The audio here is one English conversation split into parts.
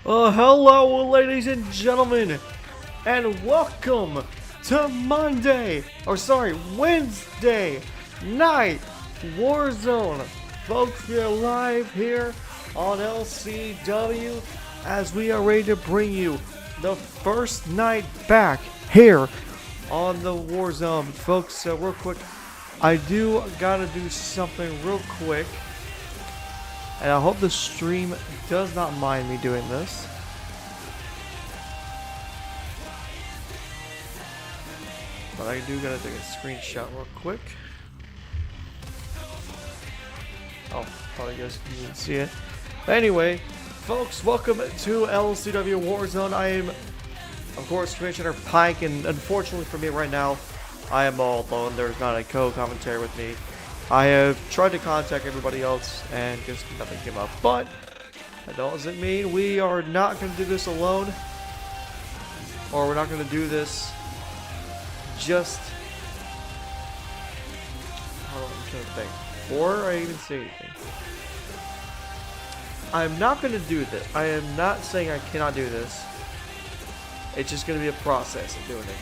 Hello, ladies and gentlemen, and welcome to Wednesday night Warzone. Folks, we are live here on LCW as we are ready to bring you the first night back here on the Warzone. Folks, real quick, I do gotta do something real quick. And I hope the stream does not mind me doing this. But I do gotta take a screenshot real quick. Oh, probably you guys didn't see it. But anyway, folks, welcome to LCW WarZone. I am, of course, Commissioner Pike, and unfortunately for me right now, I am all alone. There's not a co-commentator with me. I have tried to contact everybody else and just nothing came up. But that doesn't mean we are not going to do this alone. Or we're not going to do this just... Hold on, I'm trying to think. Before I even say anything. I'm not going to do this. I am not saying I cannot do this. It's just going to be a process of doing it.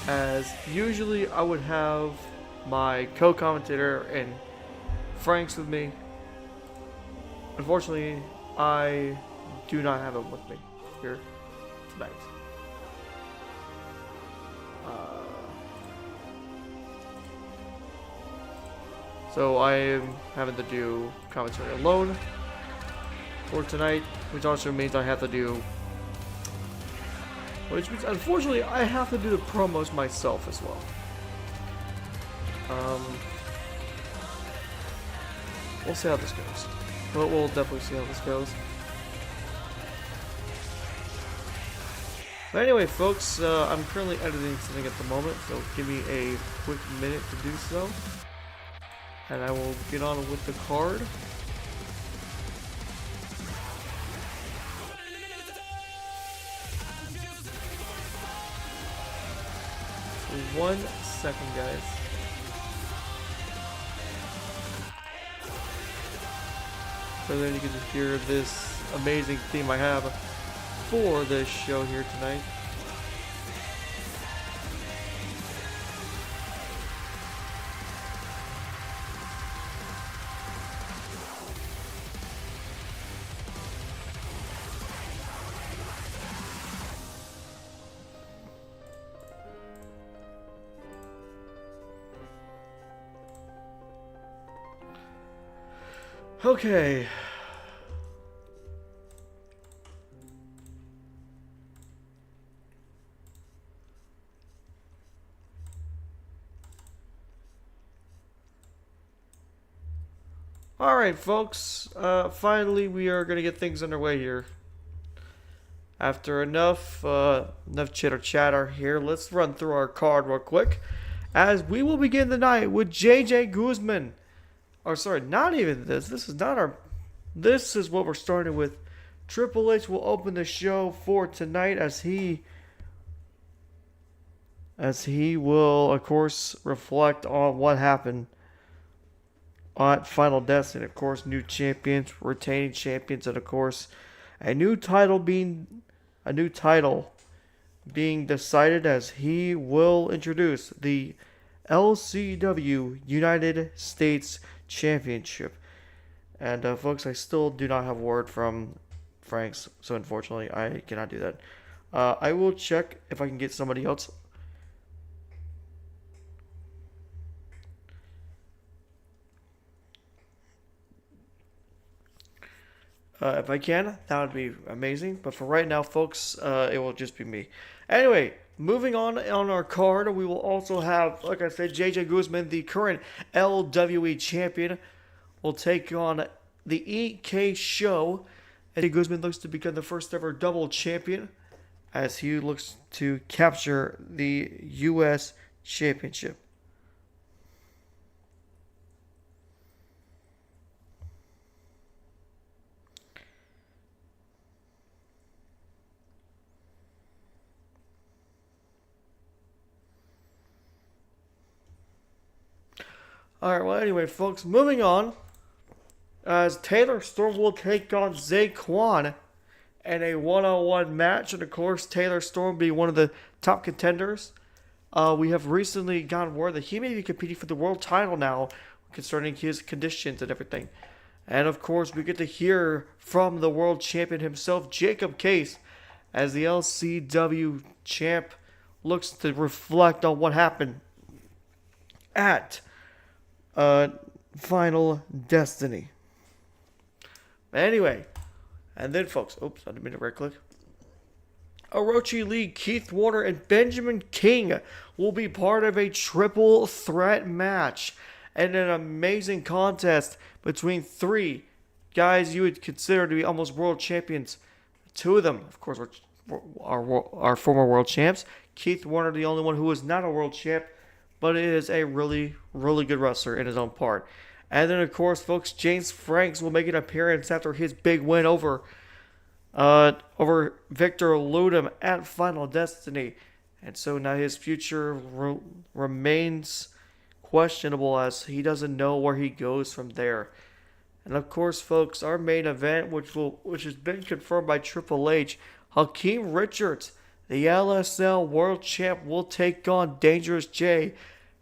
As usually I would have my co-commentator and Frank's with me. Unfortunately, I do not have him with me here tonight. So I am having to do commentary alone for tonight, which also means I have to do... Which means, unfortunately, I have to do the promos myself as well. We'll see how this goes. We'll definitely see how this goes. But anyway, folks, I'm currently editing something at the moment, so give me a quick minute to do so. And I will get on with the card. So 1 second, guys. So then you can just hear this amazing theme I have for this show here tonight. Okay. Alright, folks. Finally, we are going to get things underway here. After enough chitter-chatter here, let's run through our card real quick. As we will begin the night with Guzman. Or sorry, not even this. This is not our... This is what we're starting with. Triple H will open the show for tonight as he will, of course, reflect on what happened at Final Destiny. Of course, new champions, retaining champions, and of course, a new title being decided as he will introduce the LCW United States Championship. And folks, I still do not have word from Frank's, so unfortunately I cannot do that. I will check if I can get somebody else. If I can, that would be amazing. But for right now, folks, it will just be me. Anyway, moving on our card, we will also have, like I said, Guzman, the current LWE Champion, will take on the EK Show. And Guzman looks to become the first ever double champion as he looks to capture the U.S. Championship. Alright, well, anyway, folks, moving on. as Taylor Storm will take on Zay Quon in a one-on-one match. And of course, Taylor Storm being one of the top contenders. We have recently gotten word that he may be competing for the world title now concerning his conditions and everything. And of course, we get to hear from the world champion himself, Jacob Case, as the LCW champ looks to reflect on what happened at Final Destiny. Anyway, and then folks, oops, I didn't mean to right click. Orochi Lee, Keith Warner, and Benjamin King will be part of a triple threat match and an amazing contest between three guys you would consider to be almost world champions. Two of them, of course, are former world champs. Keith Warner, the only one who is not a world champ, but is a really, really good wrestler in his own part. And then, of course, folks, James Franks will make an appearance after his big win over Viktor Lunam at Final Destiny. And so now his future remains questionable as he doesn't know where he goes from there. And of course, folks, our main event, which has been confirmed by Triple H, Hakeem Richards, the LSL World Champ, will take on Dangerous J.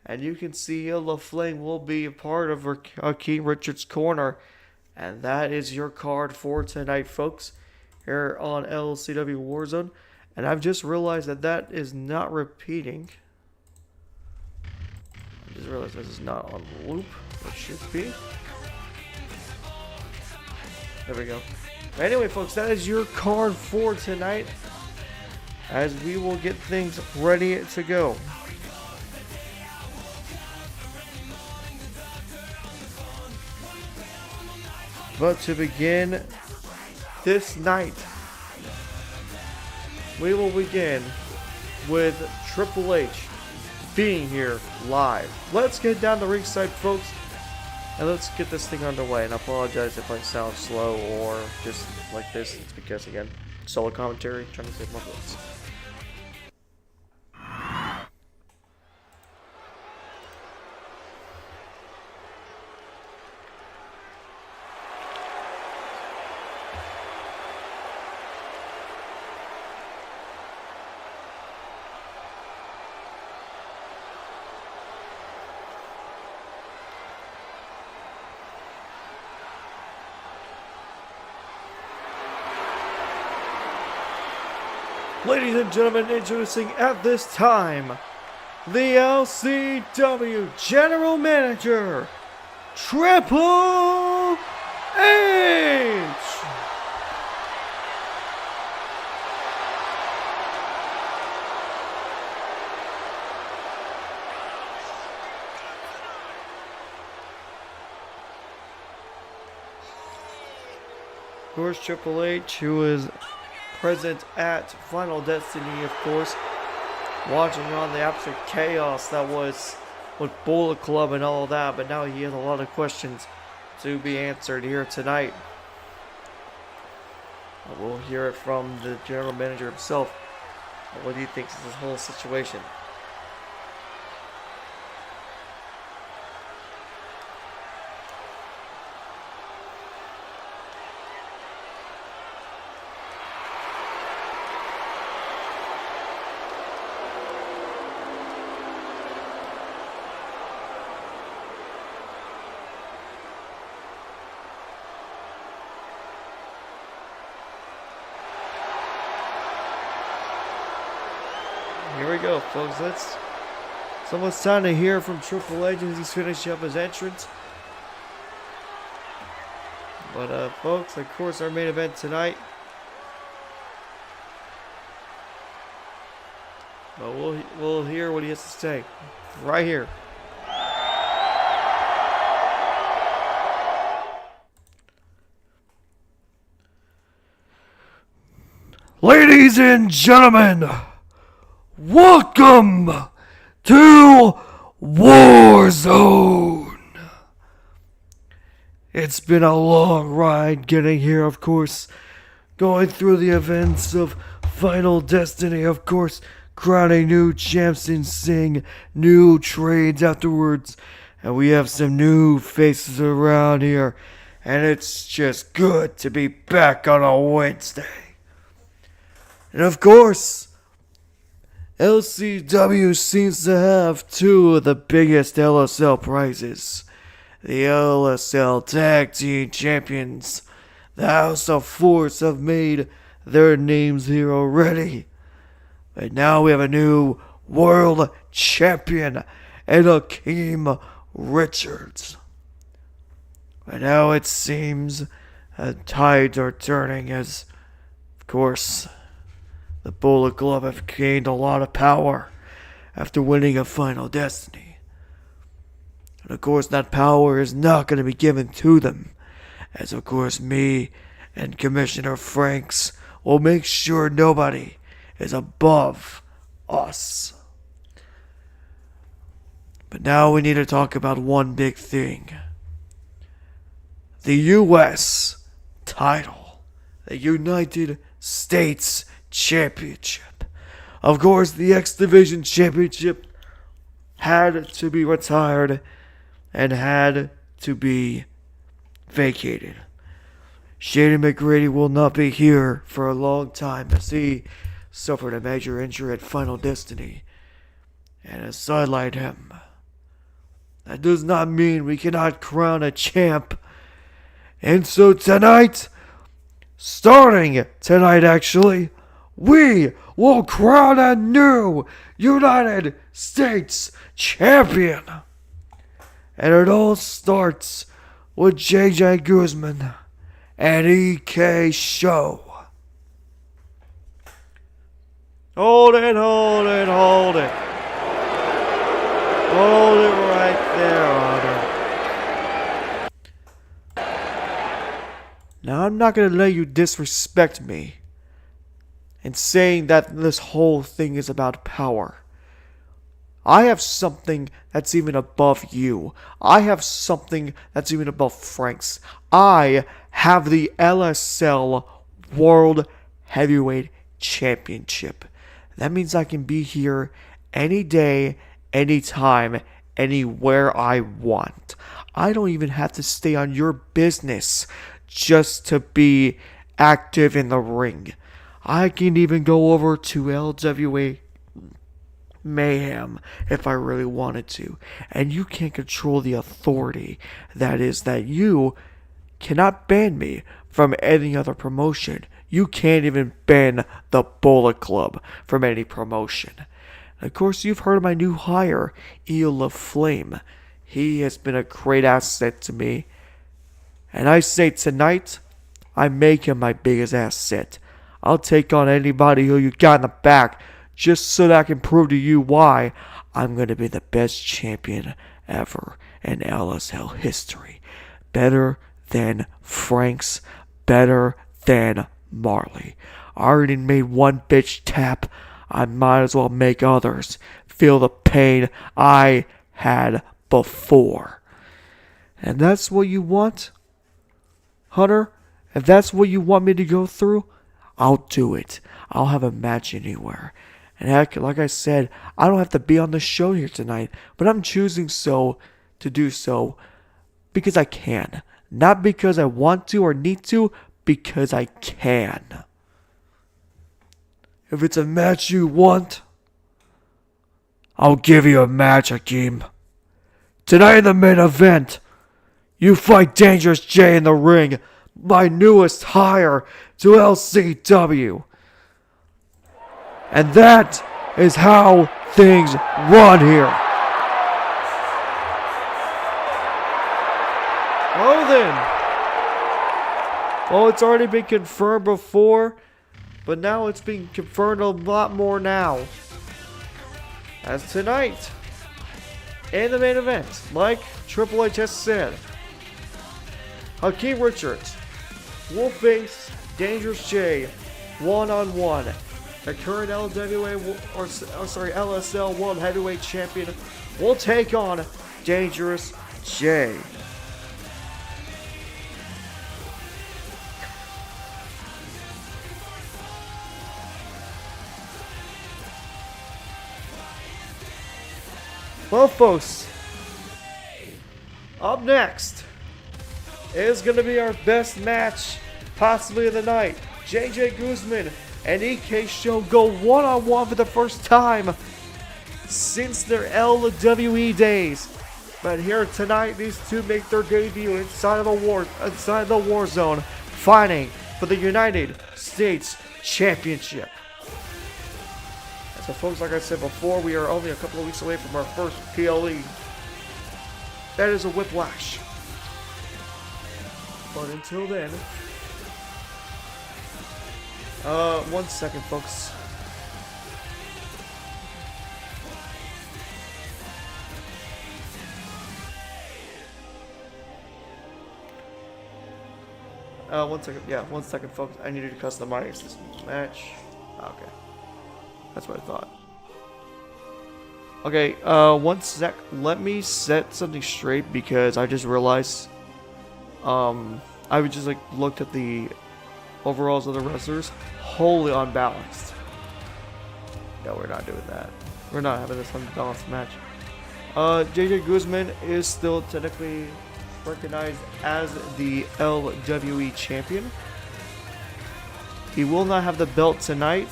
And you can see Illa Flame will be a part of Hakeem Richards' corner. And that is your card for tonight, folks, here on LCW WarZone. And I've just realized that is not repeating. I just realized this is not on loop. It should be. There we go. Anyway, folks, that is your card for tonight, as we will get things ready to go. But to begin this night, we will begin with Triple H being here live. Let's get down to ringside, folks, and let's get this thing underway. And I apologize if I sound slow or just like this. It's because, again, solo commentary, trying to save my voice. Ladies and gentlemen, introducing at this time, the LCW General Manager, Triple H! Of course, Triple H, who is present at Final Destiny, of course, watching on the absolute chaos that was with Bullet Club and all that, but now he has a lot of questions to be answered here tonight. We'll hear it from the general manager himself. What he thinks of this whole situation. Here we go, folks. It's almost time to hear from Triple H as he's finishing up his entrance. But, folks, of course, our main event tonight. But we'll hear what he has to say right here. Ladies and gentlemen, welcome to WarZone. It's been a long ride getting here, of course, going through the events of Final Destiny, of course, crowning new champs and seeing new trades afterwards, and we have some new faces around here, and it's just good to be back on a Wednesday. And of course, LCW seems to have two of the biggest LSL prizes. The LSL Tag Team Champions. The House of Force have made their names here already. But now we have a new World Champion and Akeem Richards. But now it seems that tides are turning as, of course, the Bullet Club have gained a lot of power after winning a Final Destiny. And of course that power is not going to be given to them, as of course me and Commissioner Franks will make sure nobody is above us. But now we need to talk about one big thing. The U.S. title. The United States Championship. Of course, the X Division Championship had to be retired and had to be vacated. Shady McGrady will not be here for a long time as he suffered a major injury at Final Destiny and has sidelined him. That does not mean we cannot crown a champ. And so tonight, starting tonight actually, we will crown a new United States Champion. And it all starts with JJ Guzman and EK Show. Hold it, hold it, hold it. Hold it right there, Honor. Now, I'm not going to let you disrespect me in saying that this whole thing is about power. I have something that's even above you. I have something that's even above Frank's. I have the LSL World Heavyweight Championship. That means I can be here any day, anytime, anywhere I want. I don't even have to stay on your business just to be active in the ring. I can even go over to LWE Mayhem if I really wanted to. And you can't control the authority that is that you cannot ban me from any other promotion. You can't even ban the Bullet Club from any promotion. And of course, you've heard of my new hire, Eel of Flame. He has been a great asset to me. And I say tonight, I make him my biggest asset. I'll take on anybody who you got in the back just so that I can prove to you why I'm going to be the best champion ever in LSL history. Better than Frank's, better than Marley. I already made one bitch tap. I might as well make others feel the pain I had before. And that's what you want, Hunter? If that's what you want me to go through, I'll do it. I'll have a match anywhere. And heck, like I said, I don't have to be on the show here tonight, but I'm choosing to do so because I can. Not because I want to or need to, because I can. If it's a match you want, I'll give you a match, Akeem. Tonight in the main event, you fight Dangerous Jay in the ring, my newest hire to LCW. And that is how things run here. Oh then. Well, it's already been confirmed before, but now it's being confirmed a lot more now. As tonight, in the main event, like Triple H has said, Akeem Richards will face Dangerous Jay one-on-one. The current LSL World Heavyweight Champion will take on Dangerous Jay. Well, folks, up next, is going to be our best match, possibly of the night. JJ Guzman and EK Show go one-on-one for the first time since their LWE days. But here tonight, these two make their debut inside the war zone, fighting for the United States Championship. So folks, like I said before, we are only a couple of weeks away from our first PLE. That is a whiplash. But until then, 1 second, folks. One second. Yeah, 1 second, folks. I needed to customize this match. Okay. That's what I thought. Okay, 1 sec. Let me set something straight because I just realized, I would just looked at the overalls of the wrestlers, wholly unbalanced. No, we're not doing that. We're not having this unbalanced match. JJ Guzman is still technically recognized as the LWE Champion. He will not have the belt tonight,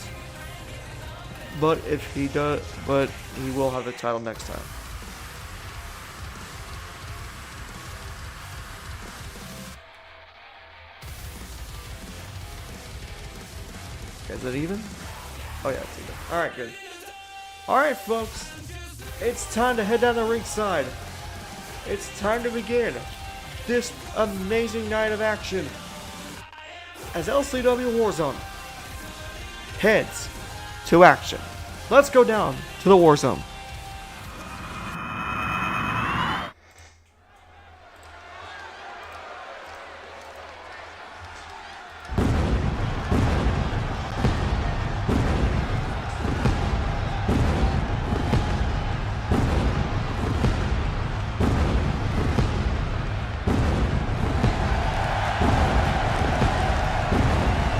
but if he does, he will have the title next time. Is it even? Oh yeah, it's even. Alright, good. Alright, folks. It's time to head down the ringside. It's time to begin this amazing night of action as LCW WarZone heads to action. Let's go down to the war zone.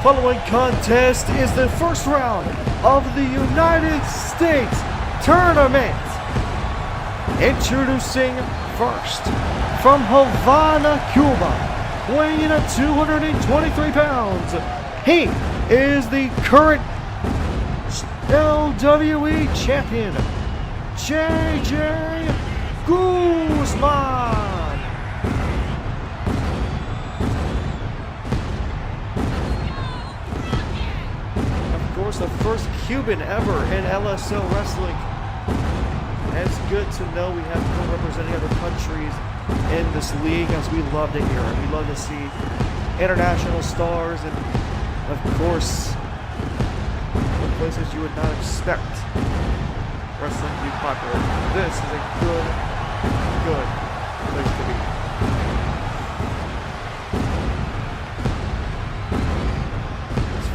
Following contest is the first round of the United States Tournament. Introducing first, from Havana, Cuba, weighing in at 223 pounds, he is the current LWE Champion, JJ Guzman. The first Cuban ever in LSL wrestling. And it's good to know we have people representing other countries in this league, as we love to hear it. We love to see international stars and, of course, in places you would not expect wrestling to be popular. This is a good place to be.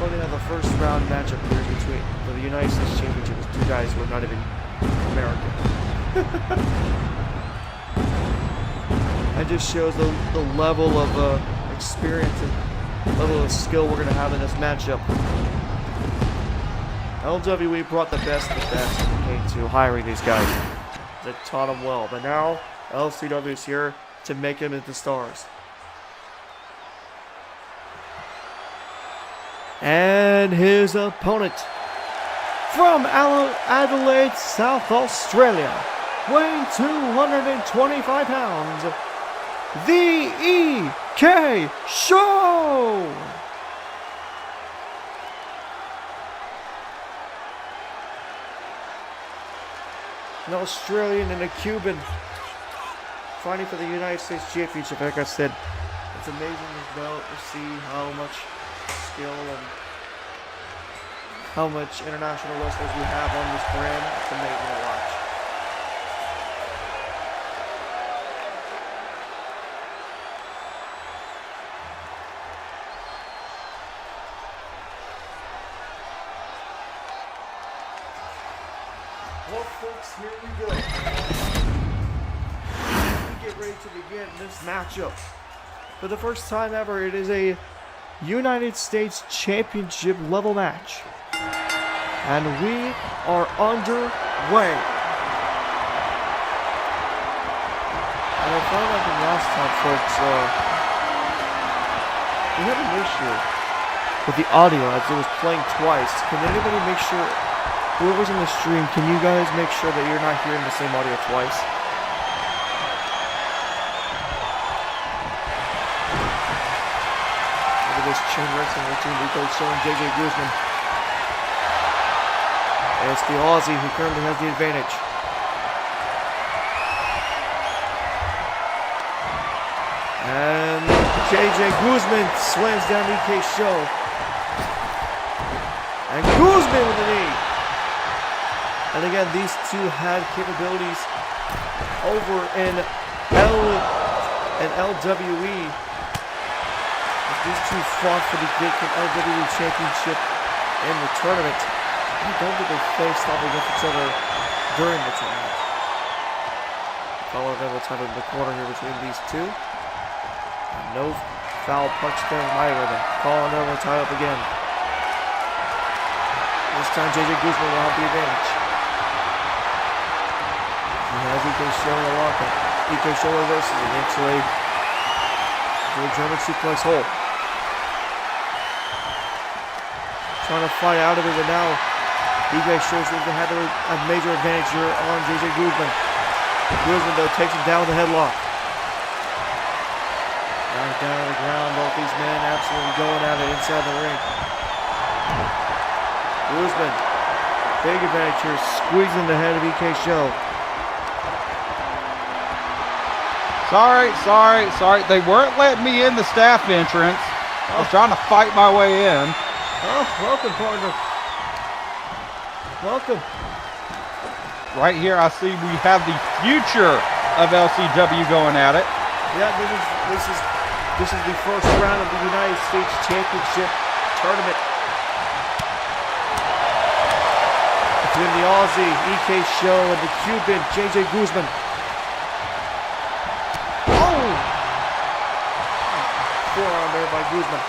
Funny how the first round matchup here between the United States Championship is two guys who are not even American. That just shows the level of experience and level of skill we're going to have in this matchup. LWE brought the best of the best when it came to hiring these guys. They taught them well, but now LCW is here to make them into stars. And his opponent, from Adelaide, South Australia, weighing 225 pounds, the EK Show! An Australian and a Cuban fighting for the United States Championship. Like I said, it's amazing as well to see how much skill and how much international wrestlers we have on this brand. It's amazing to watch. Well, folks, here we go. We get ready to begin this matchup. For the first time ever, it is a United States Championship level match. And we are underway. And I found out the last time, folks, We have an issue with the audio as it was playing twice. Can anybody make sure, whoever's in the stream, can you guys make sure that you're not hearing the same audio twice? Look at this chain wrestling routine. Rico showing JJ Guzman. And it's the Aussie who currently has the advantage. And JJ Guzman slams down EK Show. And Guzman with the knee. And again, these two had capabilities over in LWE. These two fought for the vacant LWE Championship in the tournament. I don't think they faced off against each other during the tournament. Follow another time in the corner here between these two. And no foul punch there in either of them. Calling over tie up again. This time JJ Guzman will have the advantage. He has EK Show in the lockup. EK Show reverses it into a German suplex hold. Trying to fight out of it, but now EK Show seems to have a major advantage here on JJ Guzman. Guzman though takes him down with a headlock. Knocked down on the ground, both these men absolutely going at it inside the ring. Guzman, big advantage here, squeezing the head of EK Show. Sorry. They weren't letting me in the staff entrance. I was trying to fight my way in. Oh, welcome, partner. Welcome. Right here, I see we have the future of LCW going at it. Yeah, this is the first round of the United States Championship tournament between the Aussie EK Show and the Cuban JJ Guzman. Oh! Forearm there by Guzman.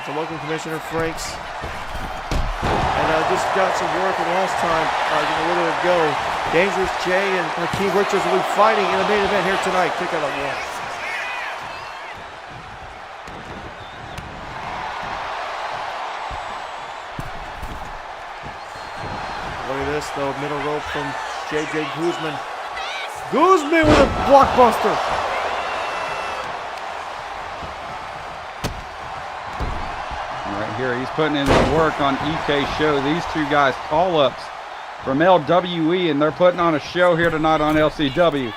So welcome, Commissioner Franks. And just got some word from last time, a little ago. Dangerous Jay and Hakeem Richards will be fighting in the main event here tonight. Kick out at 1. Look at this though, middle rope from JJ Guzman. Guzman with a blockbuster. Right here, he's putting in the work on EK Show. These two guys call-ups from LWE, and they're putting on a show here tonight on LCW.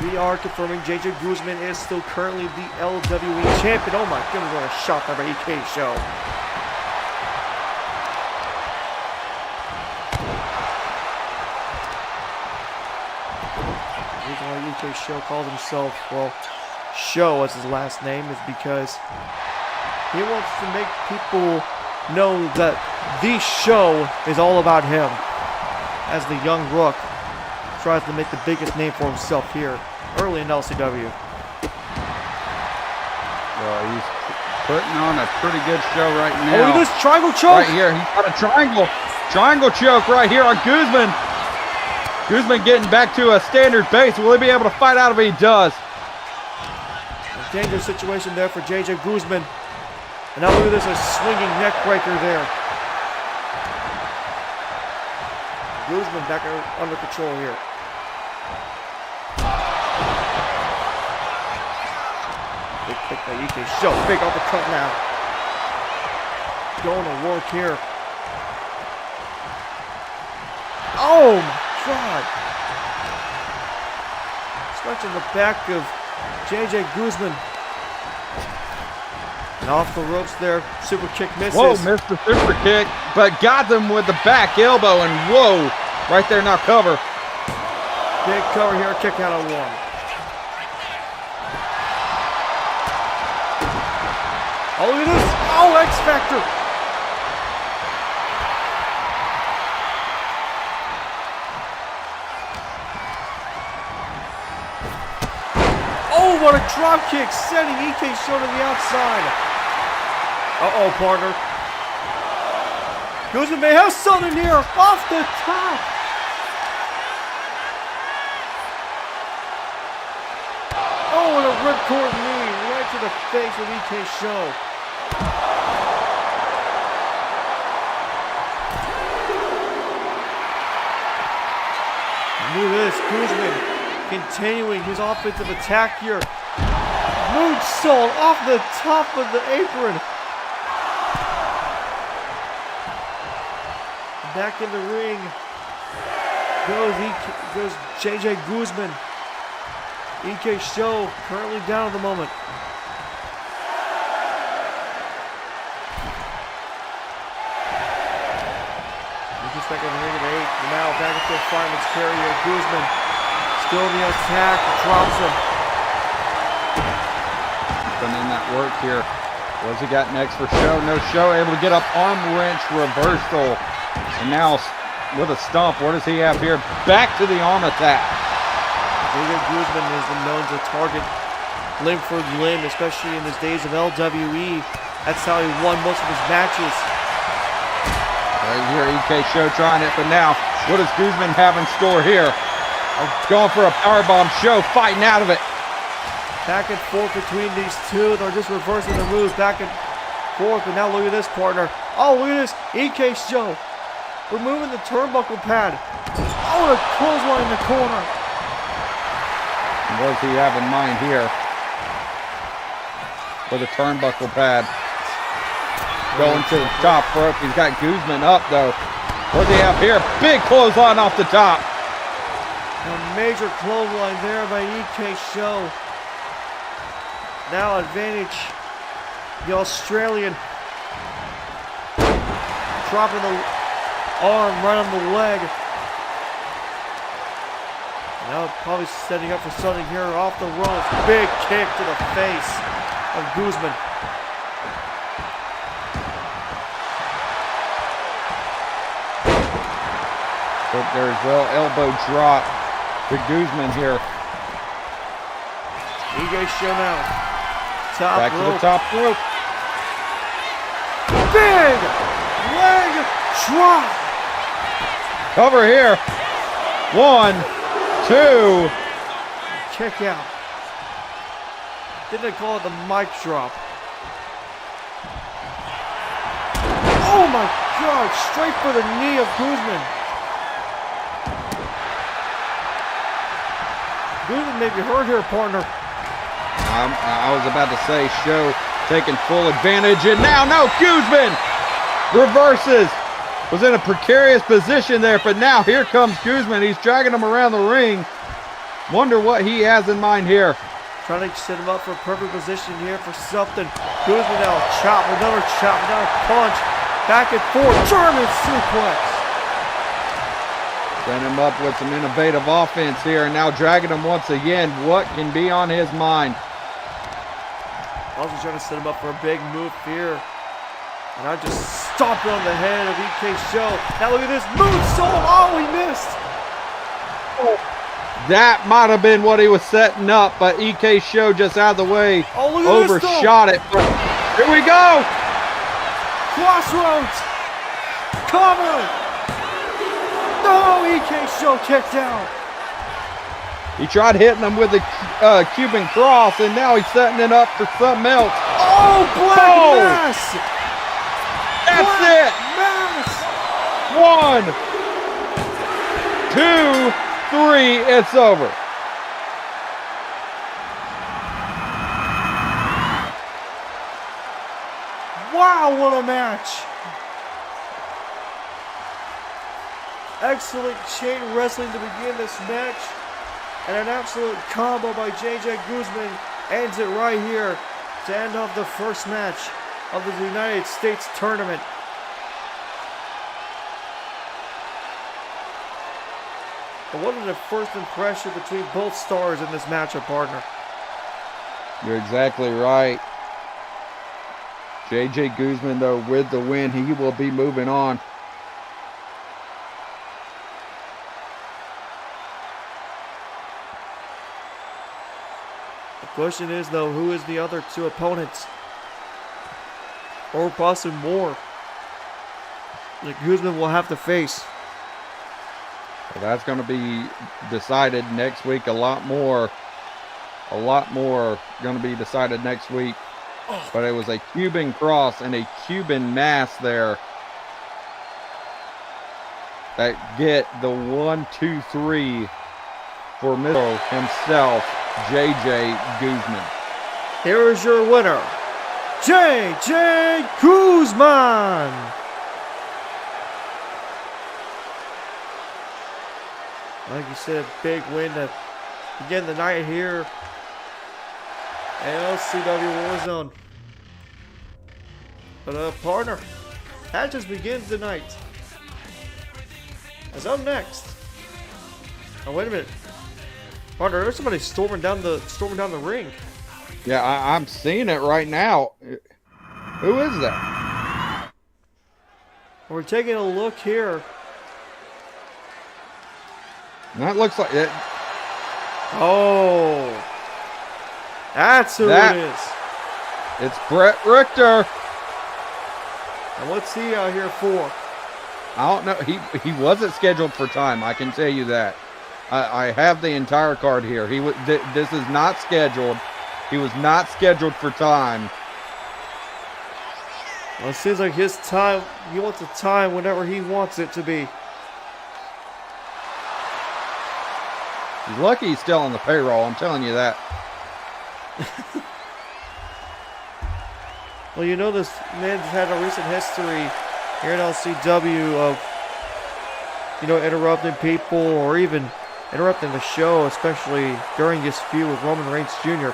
We are confirming JJ Guzman is still currently the LWE Champion. Oh my goodness, what a shot there by EK Show. The reason why EK Show calls himself, well, Show as his last name is because he wants to make people know that the show is all about him. As the young rook tries to make the biggest name for himself here early in LCW. Well, he's putting on a pretty good show right now. Oh, look at this triangle choke! Right here, he's got a triangle choke right here on Guzman. Guzman getting back to a standard base. Will he be able to fight out if he does? A dangerous situation there for JJ Guzman. And now look at this, a swinging neck breaker there. Guzman back under control here. Big kick by EK Show. Big uppercut now. Going to work here. Oh my God. Stretching the back of JJ Guzman. And off the ropes there. Super kick misses. Whoa, missed the super kick, but got them with the back elbow, and whoa, right there, now cover. Big cover here, kick out of 1. Oh, look at this. Oh, X Factor. Oh, what a drop kick, sending EK Show to the outside. Uh-oh, partner. Guzman may have something here. Off the top. Oh, and a ripcord knee right to the face of EK Show. Look at this, Guzman continuing his offensive attack here. Moonsault off the top of the apron. Back in the ring goes JJ Guzman. EK Show currently down at the moment. Back in the ring at 8. Now back into a fireman's carry here. Guzman still in the attack. Drops him. Putting in that work here. What's he got next for Show? No Show. Able to get up arm wrench reversal. And now with a stomp. What does he have here? Back to the arm attack. JJ Guzman has been known to target limb for limb, especially in his days of LWE. That's how he won most of his matches. Right here, EK Show trying it, but now, what does Guzman have in store here? Going for a powerbomb. Show fighting out of it. Back and forth between these two. They're just reversing the moves back and forth. And now look at this, partner. Oh, look at this. EK Show removing the turnbuckle pad. Oh, a clothesline in the corner. What does he have in mind here? For the turnbuckle pad. Going to the top rope. He's got Guzman up, though. What does he have here? Big clothesline off the top. A major clothesline there by EK Show. Now advantage the Australian. Dropping the arm right on the leg. Now probably setting up for something here off the ropes. Big kick to the face of Guzman. But there's an elbow drop to Guzman here. EK Show now. Top Back rope. to the top rope. Big leg drop. Cover here. 1, 2. Kick out. Didn't they call it the mic drop? Oh my God, straight for the knee of Guzman. Guzman may be hurt here, partner. I was about to say, Show taking full advantage, and now, no, Guzman reverses. Was in a precarious position there, but now here comes Guzman. He's dragging him around the ring. Wonder what he has in mind here. Trying to set him up for a perfect position here for something. Guzman now chop, another punch. Back and forth, German suplex. Set him up with some innovative offense here, and now dragging him once again. What can be on his mind? Also trying to set him up for a big move here. And I just stomped on the head of EK Show. Now look at this moonsault. Oh, he missed. That might have been what he was setting up, but EK Show just out of the way. Oh, look at overshot it. But here we go. Crossroads. Cover. No, EK Show kicked out. He tried hitting him with the Cuban cross, and now he's setting it up for something else. Oh, Black Mass. That's Black it. Mass. 1, 2, 3. It's over. Wow, what a match. Excellent chain wrestling to begin this match. And an absolute combo by JJ Guzman ends it right here to end off the first match of the United States tournament. But what is the first impression between both stars in this matchup, partner? You're exactly right. JJ Guzman, though, with the win, he will be moving on. The question is, though, who is the other two opponents? or possibly more that Guzman will have to face. Well, that's going to be decided next week. A lot more going to be decided next week. But it was a Cuban cross and a Cuban mass there that get the 1-2-3 for Mr. himself, JJ Guzman. Here is your winner, JJ Guzman. Like you said, a big win to begin the night here at LCW WarZone. But partner, that just begins the night. As up next. Oh, wait a minute. Partner, there's somebody storming down the ring. Yeah, I'm seeing it right now. Who is that? We're taking a look here. And that looks like it. Oh. That's who it is. It's Brett Richter. And what's he out here for? I don't know. He wasn't scheduled for time. I can tell you that. I have the entire card here. This is not scheduled. He was not scheduled for time. Well, it seems like his time. He wants the time whenever he wants it to be. He's lucky he's still on the payroll. I'm telling you that. Well, you know this man's had a recent history here in LCW of, interrupting people or even interrupting the show, especially during his feud with Roman Reigns Jr.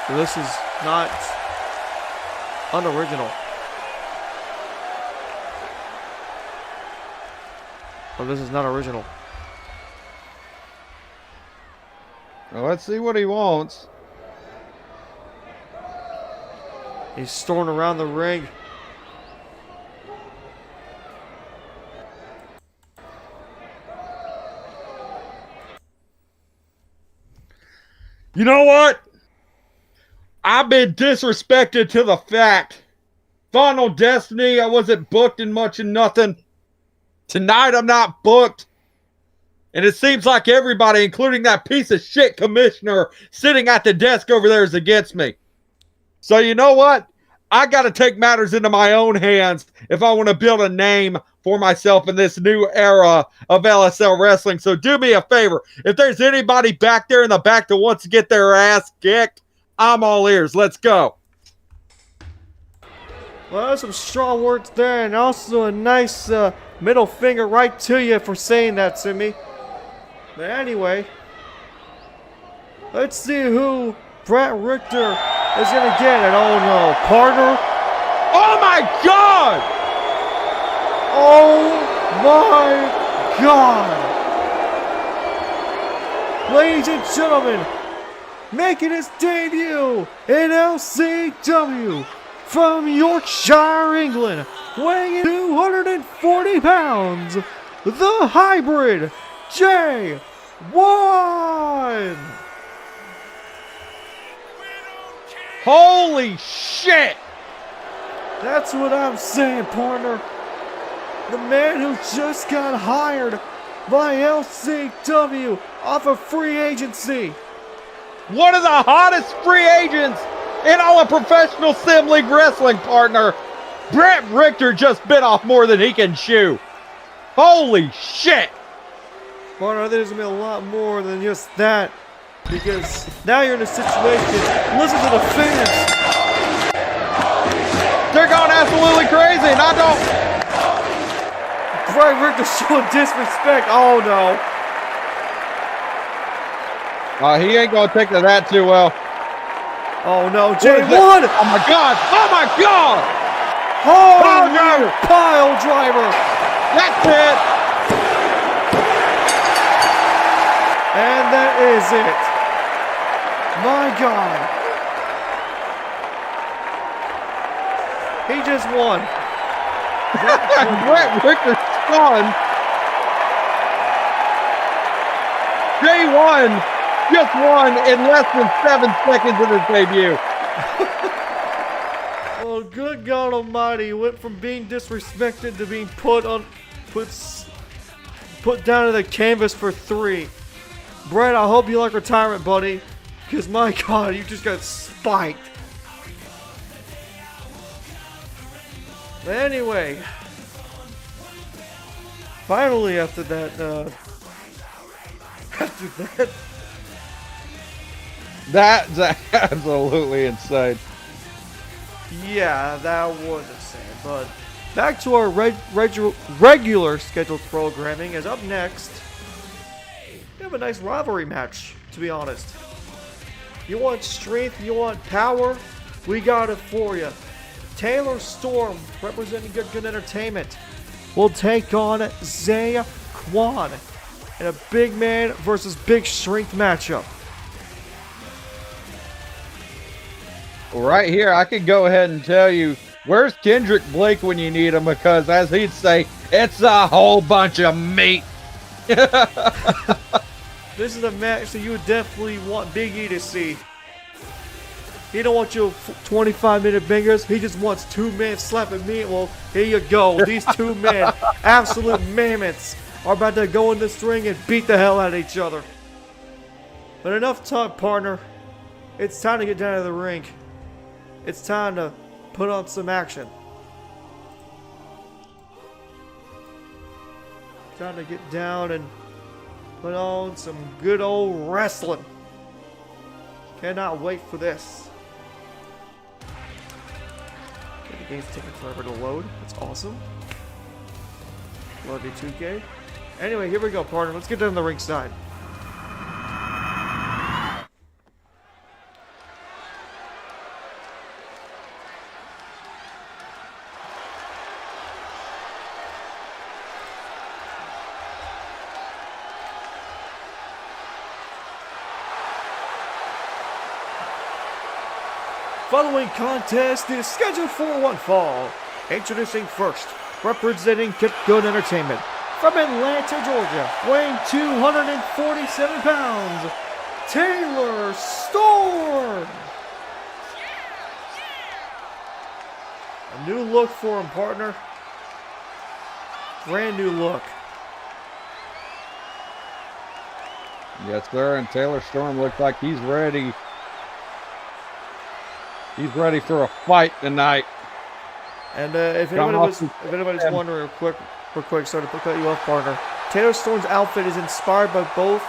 So this is not unoriginal. Well, this is not original. Well, let's see what he wants. He's storming around the ring. You know what? I've been disrespected to the fact. Final Destiny, I wasn't booked in much and nothing. Tonight, I'm not booked. And it seems like everybody, including that piece of shit commissioner sitting at the desk over there, is against me. So you know what? I got to take matters into my own hands if I want to build a name for myself in this new era of LSL wrestling. So do me a favor. If there's anybody back there in the back that wants to get their ass kicked, I'm all ears. Let's go. Well, that's some strong words there, and also a nice middle finger right to you for saying that to me. But anyway, let's see who Brett Richter is going to get it. Oh no, partner. Oh my God! Oh my God! Ladies and gentlemen, making his debut in LCW from Yorkshire, England, weighing in 240 pounds, the hybrid Zay Quon. Holy shit! That's what I'm saying, partner. The man who just got hired by LCW off of free agency. One of the hottest free agents in all of professional Sim League wrestling, partner. Brett Richter just bit off more than he can chew. Holy shit! Partner, I think there's going to be a lot more than just that. Because now you're in a situation. Listen to the fans. They're going absolutely crazy, and I don't. Brett Richter showing disrespect. Oh no. He ain't going to take to that too well. Oh no, Zay Quon! Oh my God! Oh my God! Oh no! Pile driver! That's it! And that is it. My God. He just won. Brett Richter's son. Day one just won in less than 7 seconds of his debut. Oh, good God Almighty! He went from being disrespected to being put down to the canvas for 3. Brett, I hope you like retirement, buddy, because my God, you just got spiked. But anyway, finally after that, That's absolutely insane. yeah, that was insane. But back to our regular scheduled programming. As up next, we have a nice rivalry match, to be honest. You want strength, you want power, we got it for you. Taylor Storm, representing Good Entertainment, will take on Zay Quon in a big man versus big strength matchup. Right here, I could go ahead and tell you, where's Kendrick Blake when you need him? Because as he'd say, it's a whole bunch of meat. This is a match that you would definitely want Big E to see. He don't want your 25-minute bangers. He just wants 2 men slapping meat. Well, here you go. These 2 men, absolute mammoths, are about to go in this ring and beat the hell out of each other. But enough talk, partner. It's time to get down to the ring. It's time to put on some action. Time to get down and put on some good old wrestling. Cannot wait for this. Okay, the game's taking forever to load. That's awesome. Love you, 2K. Anyway, here we go, partner. Let's get down to the ringside. Following contest is scheduled for one fall. Introducing first, representing Good Entertainment, from Atlanta, Georgia, weighing 247 pounds, Taylor Storm. A new look for him, partner. Brand new look. Yes, sir, and Taylor Storm looks like he's ready. He's ready for a fight tonight. And if anybody's wondering, real quick, sorry to cut you off, partner. Taylor Storm's outfit is inspired by both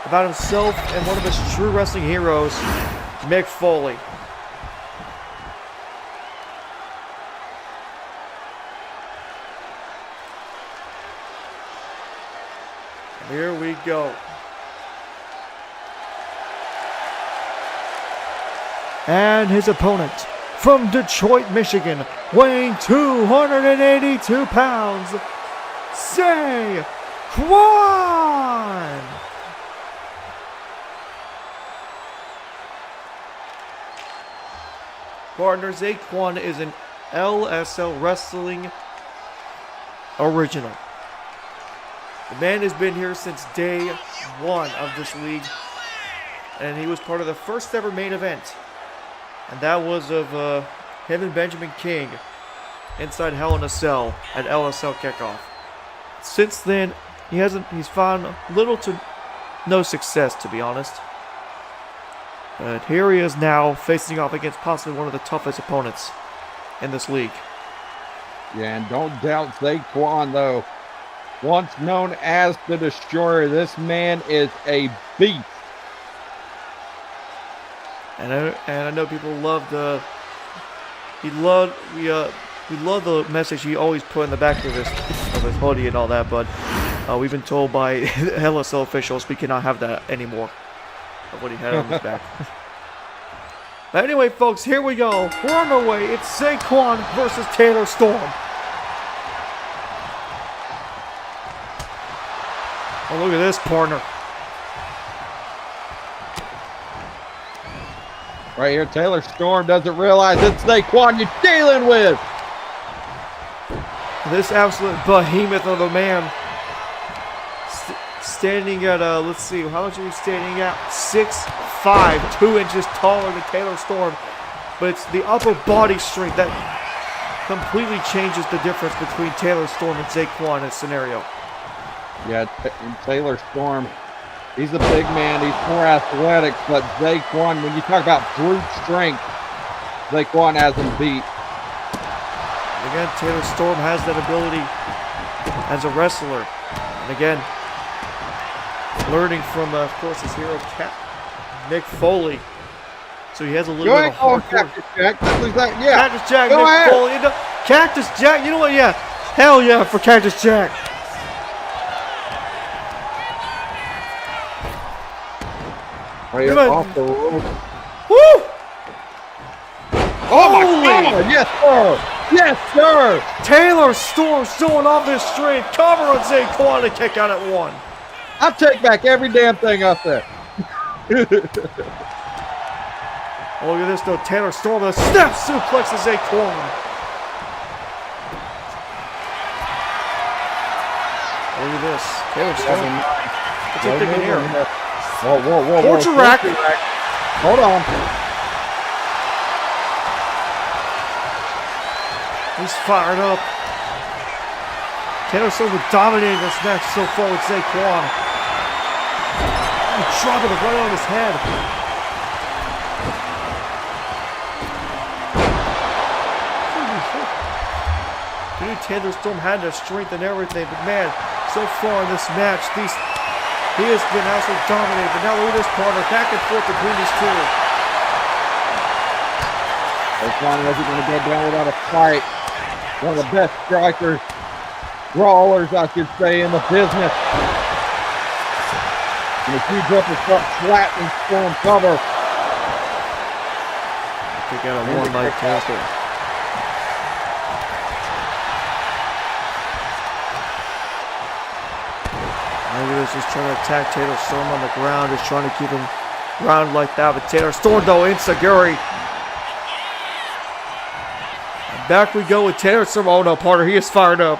about himself and one of his true wrestling heroes, Mick Foley. Here we go. And his opponent, from Detroit, Michigan, weighing 282 pounds, Zay Quon. Partner, Zay Quon is an LSL Wrestling original. The man has been here since day 1 of this league, and he was part of the first ever main event. And that was of him and Benjamin King inside Hell in a Cell at LSL Kickoff. Since then, he's found little to no success, to be honest. But here he is now, facing off against possibly one of the toughest opponents in this league. Yeah, and don't doubt Zay Quon, though. Once known as the Destroyer, this man is a beast. And I know people love we love the message he always put in the back of his hoodie and all that, but we've been told by LSL officials we cannot have that anymore of what he had on his back. But anyway, folks, here we go. We're on our way. It's Zay Quon versus Taylor Storm. Oh, look at this, partner. Right here, Taylor Storm doesn't realize it's Zay Quon you're dealing with. This absolute behemoth of a man standing at, let's see, how much are we standing at? 6'5", 2 inches taller than Taylor Storm. But it's the upper body strength that completely changes the difference between Taylor Storm and Zay Quon in this scenario. Yeah, Taylor Storm, he's a big man. He's more athletic, but Zay Quon, when you talk about brute strength, Zay Quon has him beat. Again, Taylor Storm has that ability as a wrestler. And again, learning from, of course, his hero, Mick Foley. So he has a little bit of hardcore. Cactus Jack. Yeah. Cactus Jack, Go Mick ahead. Foley. Cactus Jack, you know what? Yeah. Hell yeah for Cactus Jack. Right off the rope. Woo! Oh my God! Yes, sir! Yes, sir! Taylor Storm showing off his strength. Cover on Zay Quon to kick out at 1. I'll take back every damn thing up there. Oh, look at this though. Taylor Storm with a snap suplex to Zay Quon. Look at this. Taylor Storm. What's he thinking here? Whoa. Torture rack. Hold on. He's fired up. Taylor Storm dominating this match so far with Zay Quon. Dropping it right on his head. You knew Taylor Storm had the strength and everything, but man, so far in this match, he has been absolutely dominated. But now look at this partner, back and forth between these two. As long as he's going to go down without a fight. One of the best strikers, brawlers, I should say, in the business. And a huge uppercut flattening Storm cover. Kick out a 1 by Casper. Look at this, just trying to attack Taylor Storm on the ground, just trying to keep him grounded like that. But Taylor Storm, though, Insaguri. Back we go with Taylor Storm. Oh no, partner, he is fired up.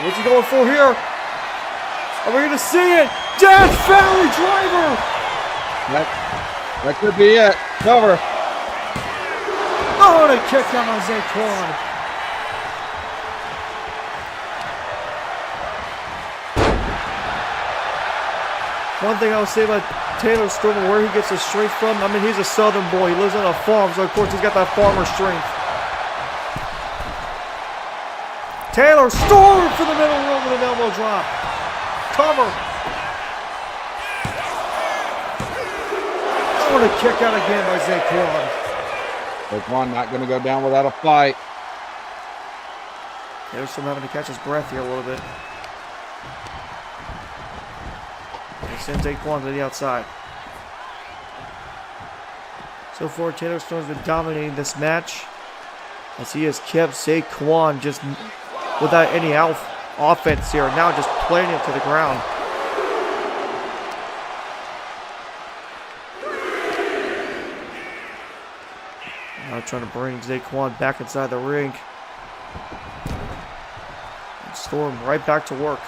What's he going for here? Are we going to see it? Death Valley Driver! That could be it. Cover. Oh, and a kick out on Zay Quon. One thing I would say about Taylor Storm and where he gets his strength from, I mean, he's a southern boy. He lives on a farm, so of course he's got that farmer strength. Taylor Storm for the middle room with an elbow drop. Cover. Oh, and a kick out again by Zay Quon. Zay Quon not going to go down without a fight. Taylor Storm having to catch his breath here a little bit. He sends Zay Quon to the outside. So far, Taylor Storm's been dominating this match as he has kept Zay Quon just without any offense here. Now just playing it to the ground. Now trying to bring Zay Quon back inside the ring. And Storm right back to work.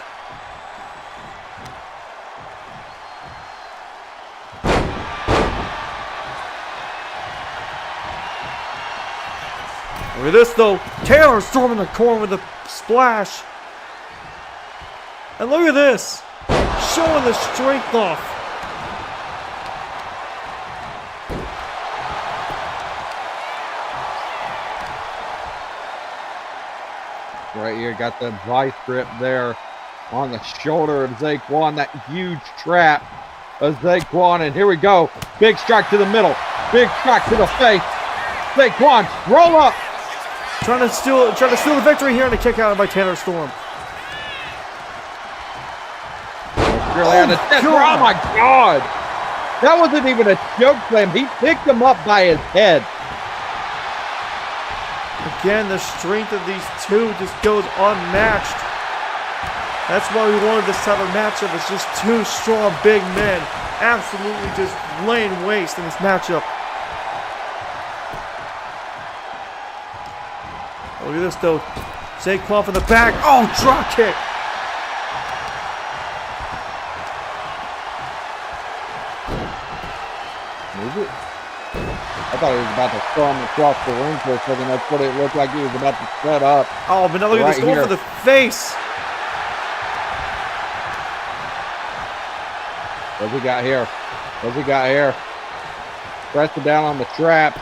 Look at this though. Taylor Storm in the corner with a splash. And look at this. Showing the strength off. Right here, got the vice grip there on the shoulder of Zay Quon. That huge trap of Zay Quon. And here we go. Big strike to the middle. Big strike to the face. Zay Quon, roll up. Trying to steal the victory here and a kick out by Taylor Storm. Oh my God! That wasn't even a choke slam. He picked him up by his head. Again, the strength of these two just goes unmatched. That's why we wanted this type of matchup. It's just two strong, big men absolutely just laying waste in this matchup. Look at this though. Zay Quon from the back. Oh, drop kick. Is it? I thought he was about to storm across the ring for a second. That's what it looked like he was about to set up. Oh, but now look at this, going for the face. What's he got here? What's he got here? Pressing down on the trap.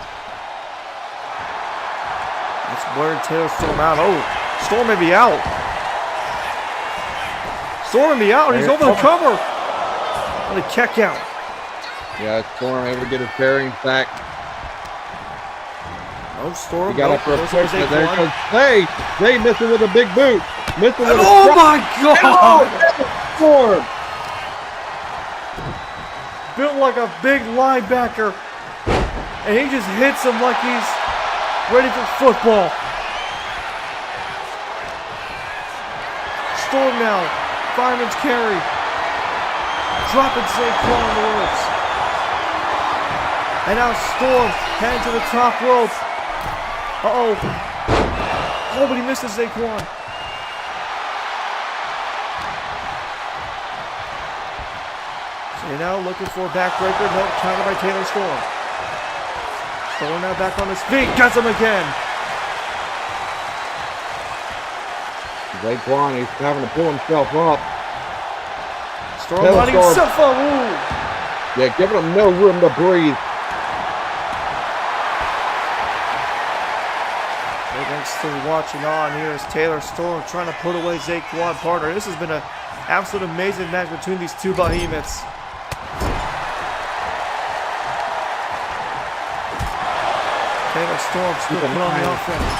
That's blurred Taylor Storm out. Oh, Storm may be out. Storm may be out. He's over the cover. On the kick out. Yeah, Storm able to get his bearings back. No, Storm. He got up for a push, but there goes Zay. Zay missing with a big boot. Missing with a oh my God! Storm. Built like a big linebacker, and he just hits him like he's ready for football. Storm now, fireman's carry, dropping Zay Quon on the ropes. And now Storm heading to the top rope. Uh-oh. Oh, but he misses Zay Quon. So you're now looking for a backbreaker. Nope, countered by Taylor Storm. Storm now back on his feet. Gets him again. Zay Quon, he's having to pull himself up. Storm lining himself up. Ooh. Yeah, giving him no room to breathe. Thanks to watching on. Here is Taylor Storm trying to put away Zay Quon, partner. This has been an absolute amazing match between these two behemoths. Taylor Storm still put on the offense.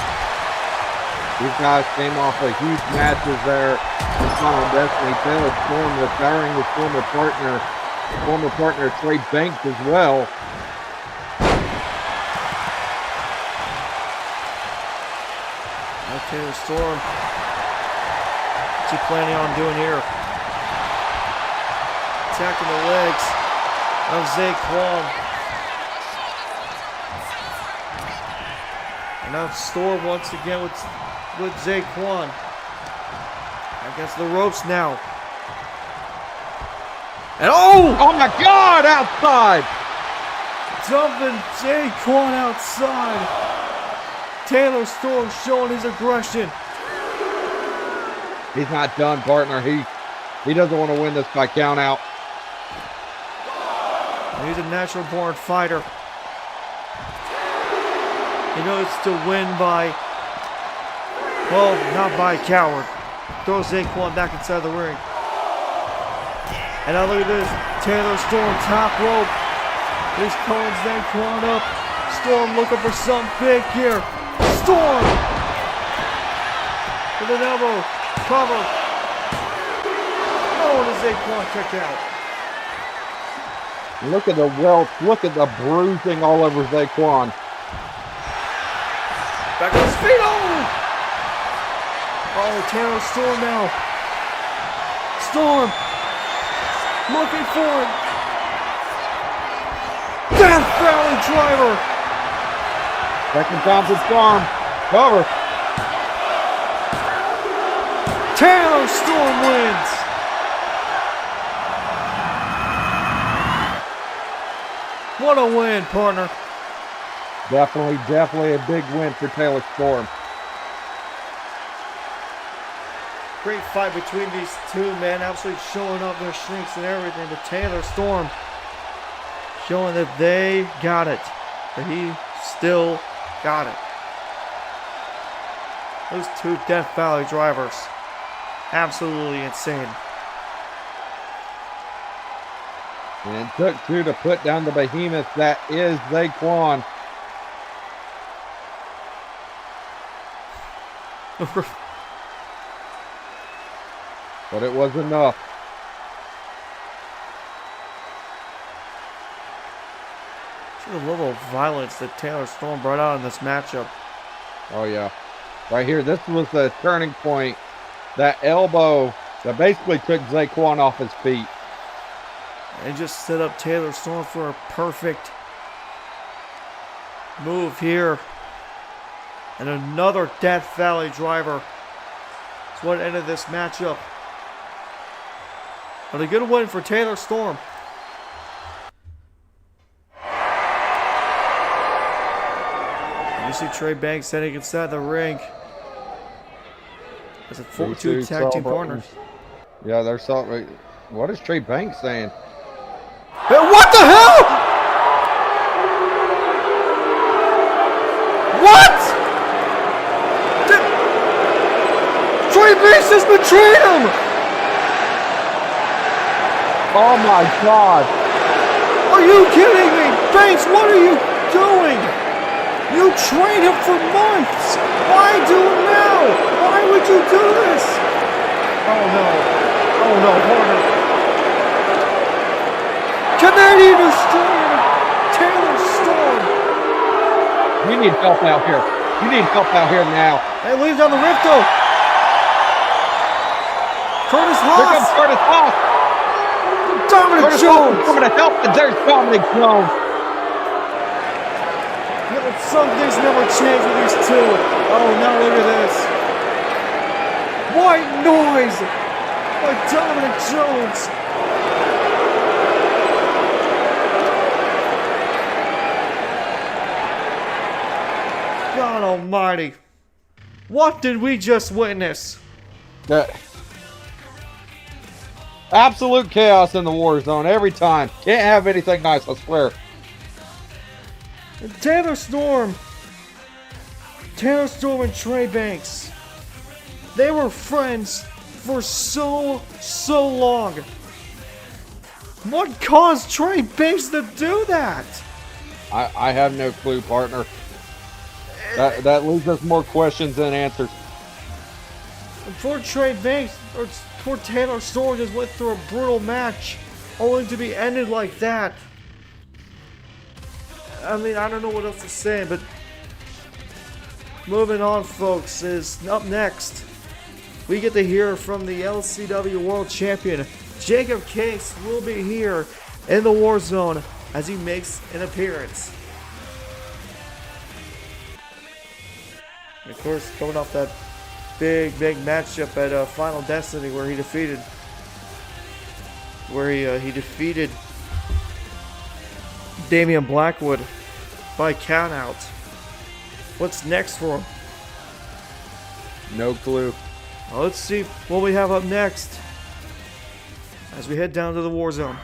These guys came off of huge matches there in Final Destiny. Taylor Storm retiring his former partner Trey Banks as well. Taylor Storm, what's he planning on doing here? Attacking the legs of Zay Quon. And now Storm once again with Zay Quon. Against the ropes now. And oh my God, outside! Dumping Zay Quon outside. Taylor Storm showing his aggression. He's not done, partner. He doesn't want to win this by count out. He's a natural born fighter. He knows to win by, well, not by a coward. Throws Zay Quon back inside the ring. And now look at this. Taylor Storm top rope. He's calling Zay Quon up. Storm looking for something big here. Storm with an elbow cover. Oh, and Zay Quon kicked out. Look at the welts. Look at the bruising all over Zay Quon. Back on his feet. Oh, Taylor Storm now. Storm looking for it. Death Valley driver. Second time's the charm. Cover. Taylor Storm wins. What a win, partner. Definitely a big win for Taylor Storm. Great fight between these two men, absolutely showing up their strengths and everything. But Taylor Storm showing that they got it. That he still got it. Those two Death Valley drivers. Absolutely insane. And it took two to put down the behemoth that is Zay Quon. But it was enough. See the level of violence that Taylor Storm brought out in this matchup. Oh yeah. Right here, this was the turning point. That elbow that basically took Zay Quon off his feet. And just set up Taylor Storm for a perfect move here. And another Death Valley driver. That's what ended this matchup. But a good win for Taylor Storm. You see Trey Banks standing inside the ring. As a 4-2 tag team partners. Yeah, they're celebrating. What is Trey Banks saying? Hey, what the hell? What? Trey Banks has betrayed him! Oh my God! Are you kidding me? Banks, what are you doing? You trained him for months! Why do it now? Why would you do this? Oh no. Oh no, partner. Canadian Destroyer! Taylor Storm! We need help out here. You need help out here now. Hey, leaves on the rip though. Curtis Here comes Haas! Curtis Haas. Dominic Curtis Jones! Haas is coming to help, and there's Dominic Jones. You know, some things never change with these two. Oh, now look at this. White noise by Dominic Jones. God almighty. What did we just witness? Absolute chaos in the war zone every time. Can't have anything nice, I swear. And Taylor Storm and Trey Banks. They were friends for so long. What caused Trey Banks to do that? I have no clue, partner. That leaves us more questions than answers. And poor Trey Banks, or poor Taylor Storm just went through a brutal match, only to be ended like that. I mean, I don't know what else to say, but moving on, folks, is up next. We get to hear from the LCW World Champion. Jacob Case will be here in the War Zone as he makes an appearance. And of course, coming off that big matchup at Final Destiny where he defeated Damien Blackwood by countout. What's next for him? No clue. Well, let's see what we have up next as we head down to the War Zone.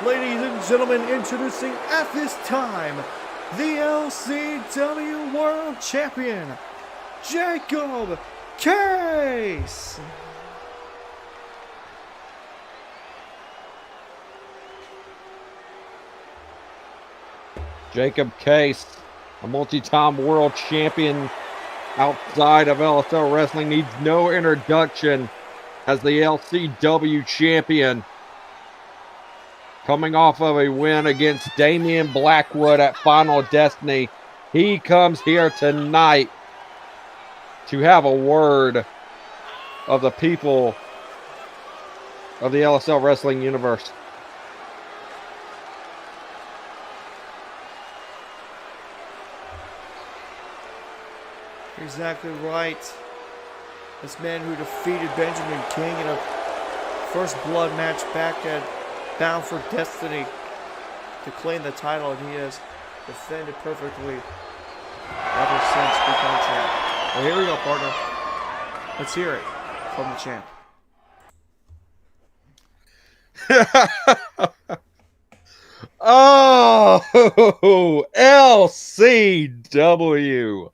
Ladies and gentlemen, introducing at this time, the LCW World Champion, Jacob Case! Jacob Case, a multi-time world champion outside of LSL Wrestling, needs no introduction as the LCW champion. Coming off of a win against Damien Blackwood at Final Destiny, he comes here tonight to have a word of the people of the LSL Wrestling universe. Exactly right. This man who defeated Benjamin King in a first blood match back at Bound for Destiny to claim the title, and he has defended perfectly ever since becoming champ. Well, here we go, partner. Let's hear it from the champ. Oh, LCW.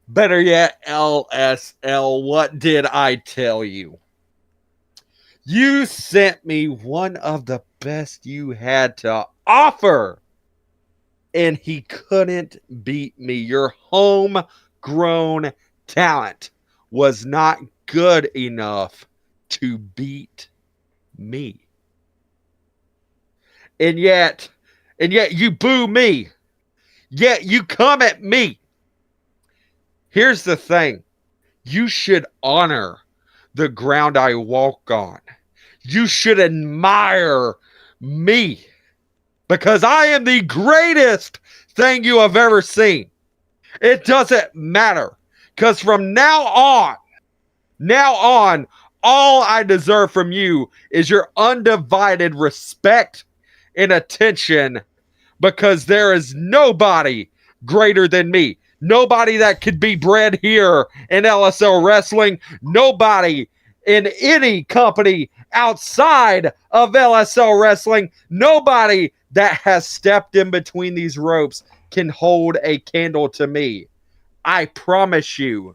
Better yet, LSL. What did I tell you? You sent me one of the best you had to offer, and he couldn't beat me. Your homegrown talent was not good enough to beat me. And yet you boo me. Yet you come at me. Here's the thing. You should honor the ground I walk on. You should admire me because I am the greatest thing you have ever seen. It doesn't matter because from now on, all I deserve from you is your undivided respect and attention because there is nobody greater than me. Nobody that could be bred here in LSL Wrestling. Nobody in any company outside of LSL Wrestling. Nobody that has stepped in between these ropes can hold a candle to me. I promise you,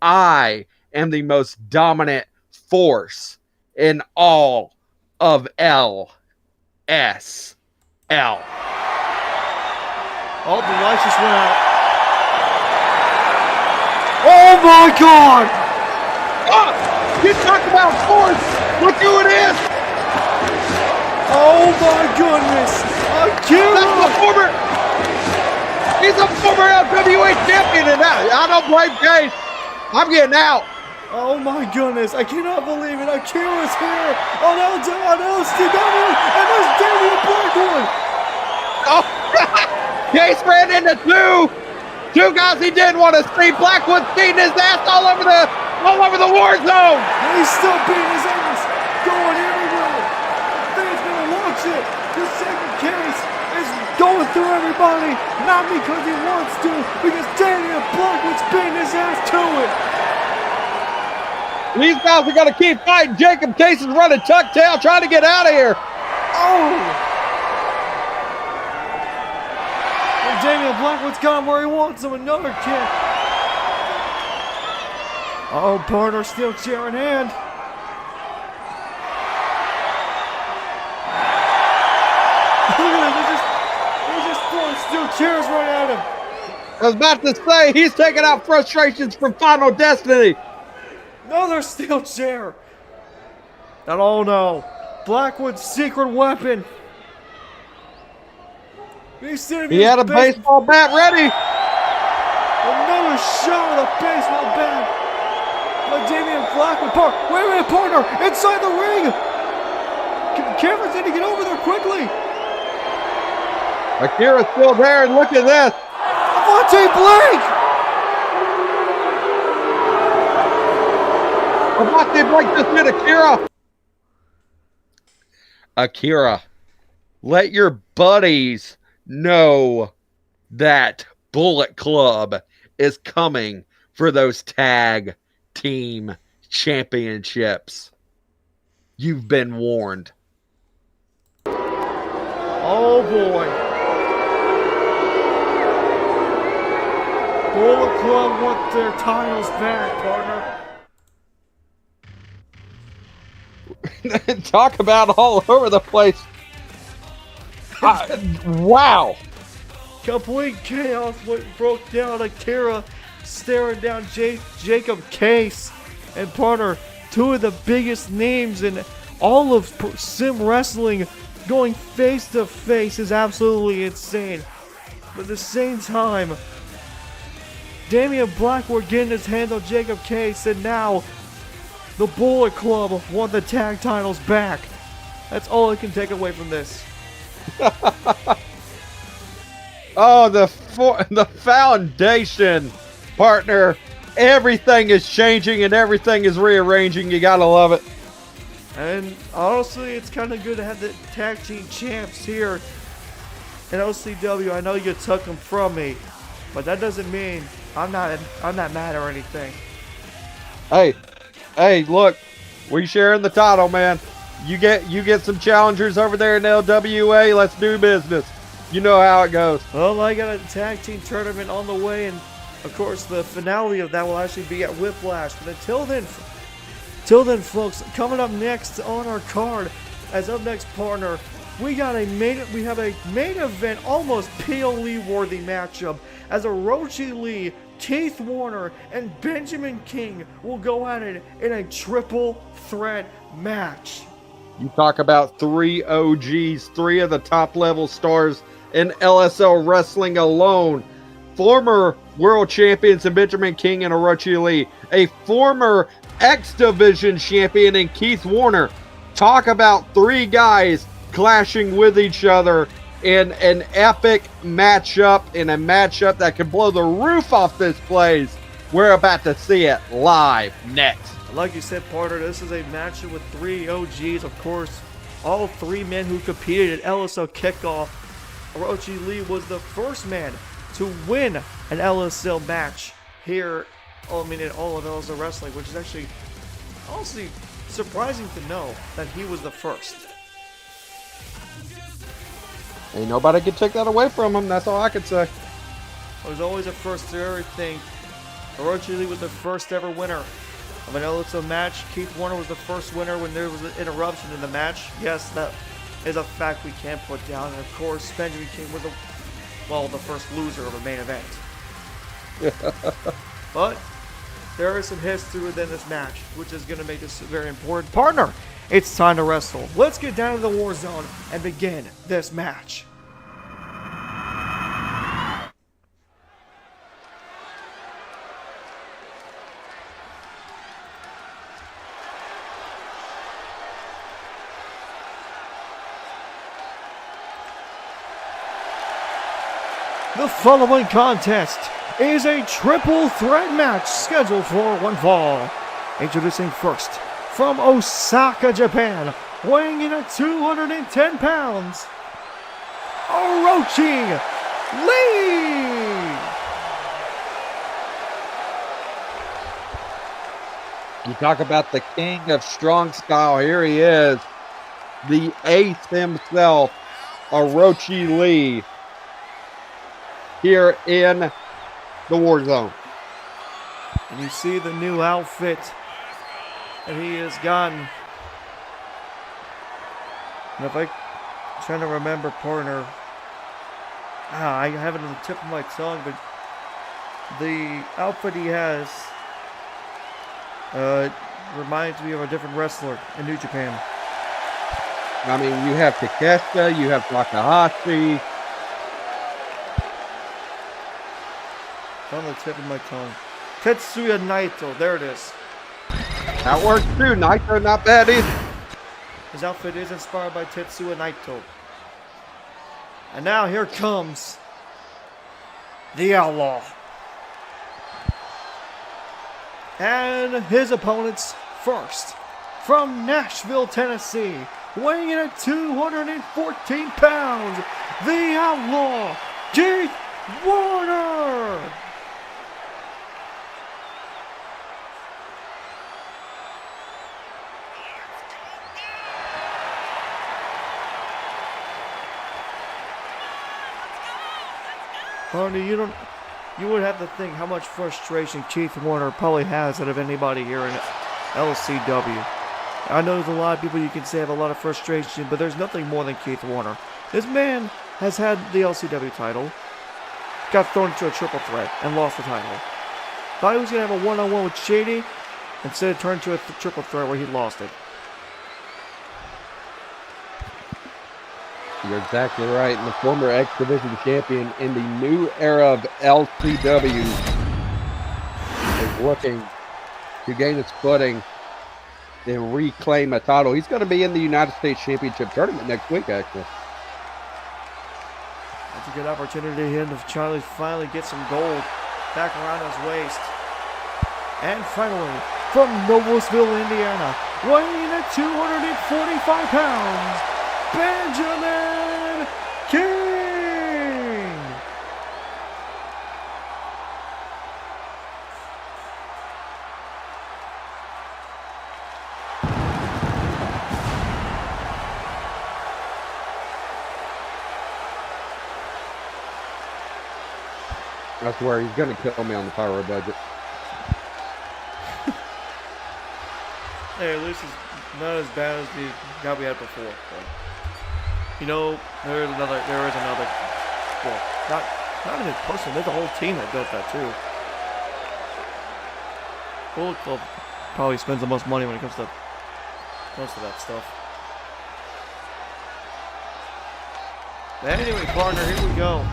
I am the most dominant force in all of LSL. Oh, the lights just went out. Oh my God! Oh, you talk about force! Look who it is! Oh my goodness! He's a former LWE Champion, and I don't blame Case. I'm getting out. Oh my goodness! I cannot believe it! Akira's here on LCW, and there's Damien Blackwood. Oh, Case ran into two guys he didn't want to see. Blackwood beating his ass all over the war zone. He's still beating his ass, going everywhere. Fans gonna watch it. The second Case is going through everybody, not because he wants to, because Damien Blackwood's beating his ass to it. These guys are gonna keep fighting. Jacob Case is running tuck tail, trying to get out of here. Oh! Damien Blackwood's got him where he wants him. Another kick. Oh, partner, steel chair in hand. Look at him. He's just throwing steel chairs right at him. I was about to say, he's taking out frustrations from Final Destiny. Another steel chair. And oh no, Blackwood's secret weapon. He had a baseball bat ready. Another shot with a baseball bat. But Damien Blackwood. Wait a minute, partner. Inside the ring. Cameron's need to get over there quickly. Akira's still there, and look at this. Avante Blake. Avante Blake just hit Akira. Akira, let your buddies know that Bullet Club is coming for those tag team championships. You've been warned. Oh boy. Bullet Club want their titles back, partner. Talk about all over the place. Wow. Complete chaos broke down. Akira staring down Jacob Case. And partner, two of the biggest names in all of sim wrestling going face to face is absolutely insane. But at the same time, Damien Blackwood getting his hands on Jacob Case, and now the Bullet Club want the tag titles back. That's all I can take away from this. Oh, the foundation, partner. Everything is changing and everything is rearranging. You gotta love it. And honestly, it's kind of good to have the tag team champs here in LCW. I know you took them from me, but that doesn't mean I'm not mad or anything. Hey, look, we sharing the title, man. You get some challengers over there in LWA. Let's do business. You know how it goes. Well, I got a tag team tournament on the way, and of course the finale of that will actually be at Whiplash. But until then, folks, coming up next on our card, as up next, partner, we have a main event, almost PLE worthy matchup, as Orochi Lee, Keith Warner, and Benjamin King will go at it in a triple threat match. You talk about three OGs, three of the top level stars in LSL Wrestling alone. former world champions in Benjamin King and Orochi Lee, a former X Division champion in Keith Warner. Talk about three guys clashing with each other in an epic matchup, in a matchup that could blow the roof off this place. We're about to see it live next. Like you said, partner, this is a matchup with three OGs, of course. All three men who competed at LSL Kickoff. Orochi Lee was the first man to win an LSL match here, in all of LSL Wrestling, which is actually honestly surprising to know that he was the first. Ain't nobody can take that away from him. That's all I can say. There's always a first to everything. Orochi Lee was the first ever winner of an LSL match. Keith Warner was the first winner when there was an interruption in the match. Yes, that is a fact we can't put down. And of course, Benjamin King was the first loser of a main event. But there is some history within this match, which is going to make this very important. Partner, it's time to wrestle. Let's get down to the war zone and begin this match. The following contest is a triple threat match scheduled for one fall. Introducing first, from Osaka, Japan, weighing in at 210 pounds, Orochi Lee! You talk about the king of strong style. Here he is, the ace himself, Orochi Lee, here in the war zone. And you see the new outfit that he has gotten. And if I'm trying to remember, partner, I have it on the tip of my tongue, but the outfit he has reminds me of a different wrestler in New Japan. I mean, you have Takeshita, you have Takahashi. It's on the tip of my tongue. Tetsuya Naito, there it is. That works too. Naito, not bad either. His outfit is inspired by Tetsuya Naito. And now here comes the Outlaw. And his opponents first, from Nashville, Tennessee, weighing in at 214 pounds, the Outlaw, Keith Warner. Partner, you would have to think how much frustration Keith Warner probably has out of anybody here in LCW. I know there's a lot of people you can say have a lot of frustration, but there's nothing more than Keith Warner. This man has had the LCW title, got thrown into a triple threat, and lost the title. Thought he was going to have a one-on-one with Shady, instead it turned into a triple threat where he lost it. You're exactly right. And the former X Division champion in the new era of LCW is looking to gain its footing and reclaim a title. He's going to be in the United States Championship tournament next week, actually. That's a good opportunity here to Charlie finally get some gold back around his waist. And finally, from Noblesville, Indiana, weighing in at 245 pounds, Benjamin King! I swear, he's going to kill me on the pyro budget. Hey, at least it's not as bad as the guy we had before. But, you know, there is another, well, not even a person, there's a whole team that does that too. Bullet Club probably spends the most money when it comes to that stuff. But anyway, partner, here we go.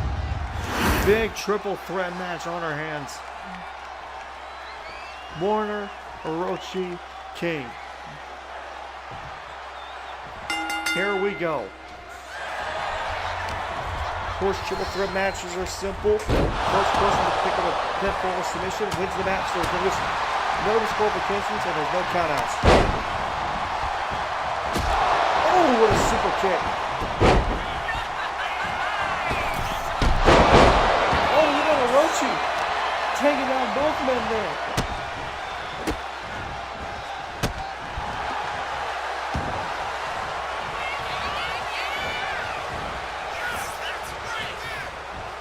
big triple threat match on our hands. Warner, Orochi, King. Here we go. Of course, triple threat matches are simple. First person to pick up a pinfall submission wins the match. There's no disqualifications and there's no countouts. Oh, what a super kick. Oh, look at Orochi taking down both men there.